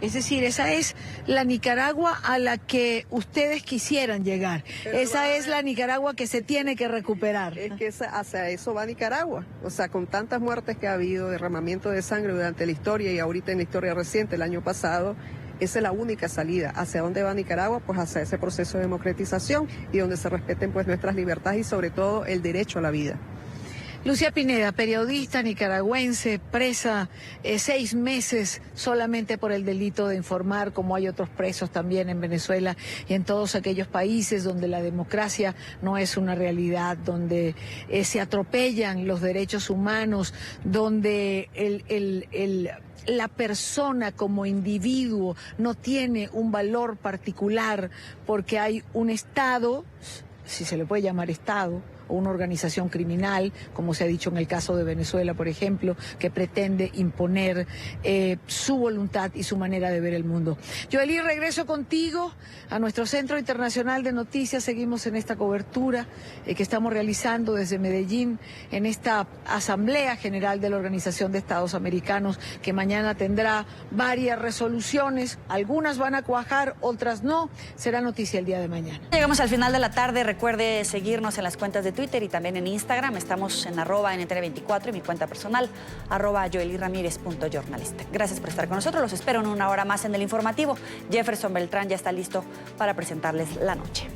Es decir, esa es la Nicaragua a la que ustedes quisieran llegar. Esa es la Nicaragua que se tiene que recuperar. Es que hacia eso va Nicaragua. O sea, con tantas muertes que ha habido, derramamiento de sangre durante la historia y ahorita en la historia reciente, el año pasado, esa es la única salida. ¿Hacia dónde va Nicaragua? Pues hacia ese proceso de democratización y donde se respeten pues nuestras libertades y sobre todo el derecho a la vida. Lucía Pineda, periodista nicaragüense, presa 6 meses solamente por el delito de informar, como hay otros presos también en Venezuela y en todos aquellos países donde la democracia no es una realidad, donde se atropellan los derechos humanos, donde la persona como individuo no tiene un valor particular porque hay un Estado, si se le puede llamar Estado, o una organización criminal, como se ha dicho en el caso de Venezuela, por ejemplo, que pretende imponer su voluntad y su manera de ver el mundo. Joely, regreso contigo a nuestro Centro Internacional de Noticias. Seguimos en esta cobertura que estamos realizando desde Medellín en esta Asamblea General de la Organización de Estados Americanos, que mañana tendrá varias resoluciones. Algunas van a cuajar, otras no. Será noticia el día de mañana. Llegamos al final de la tarde. Recuerde seguirnos en las cuentas de Twitter y también en Instagram. Estamos en @NTN24 y mi cuenta personal @joelyramirez.jornalista. Gracias por estar con nosotros. Los espero en una hora más en el informativo. Jefferson Beltrán ya está listo para presentarles la noche.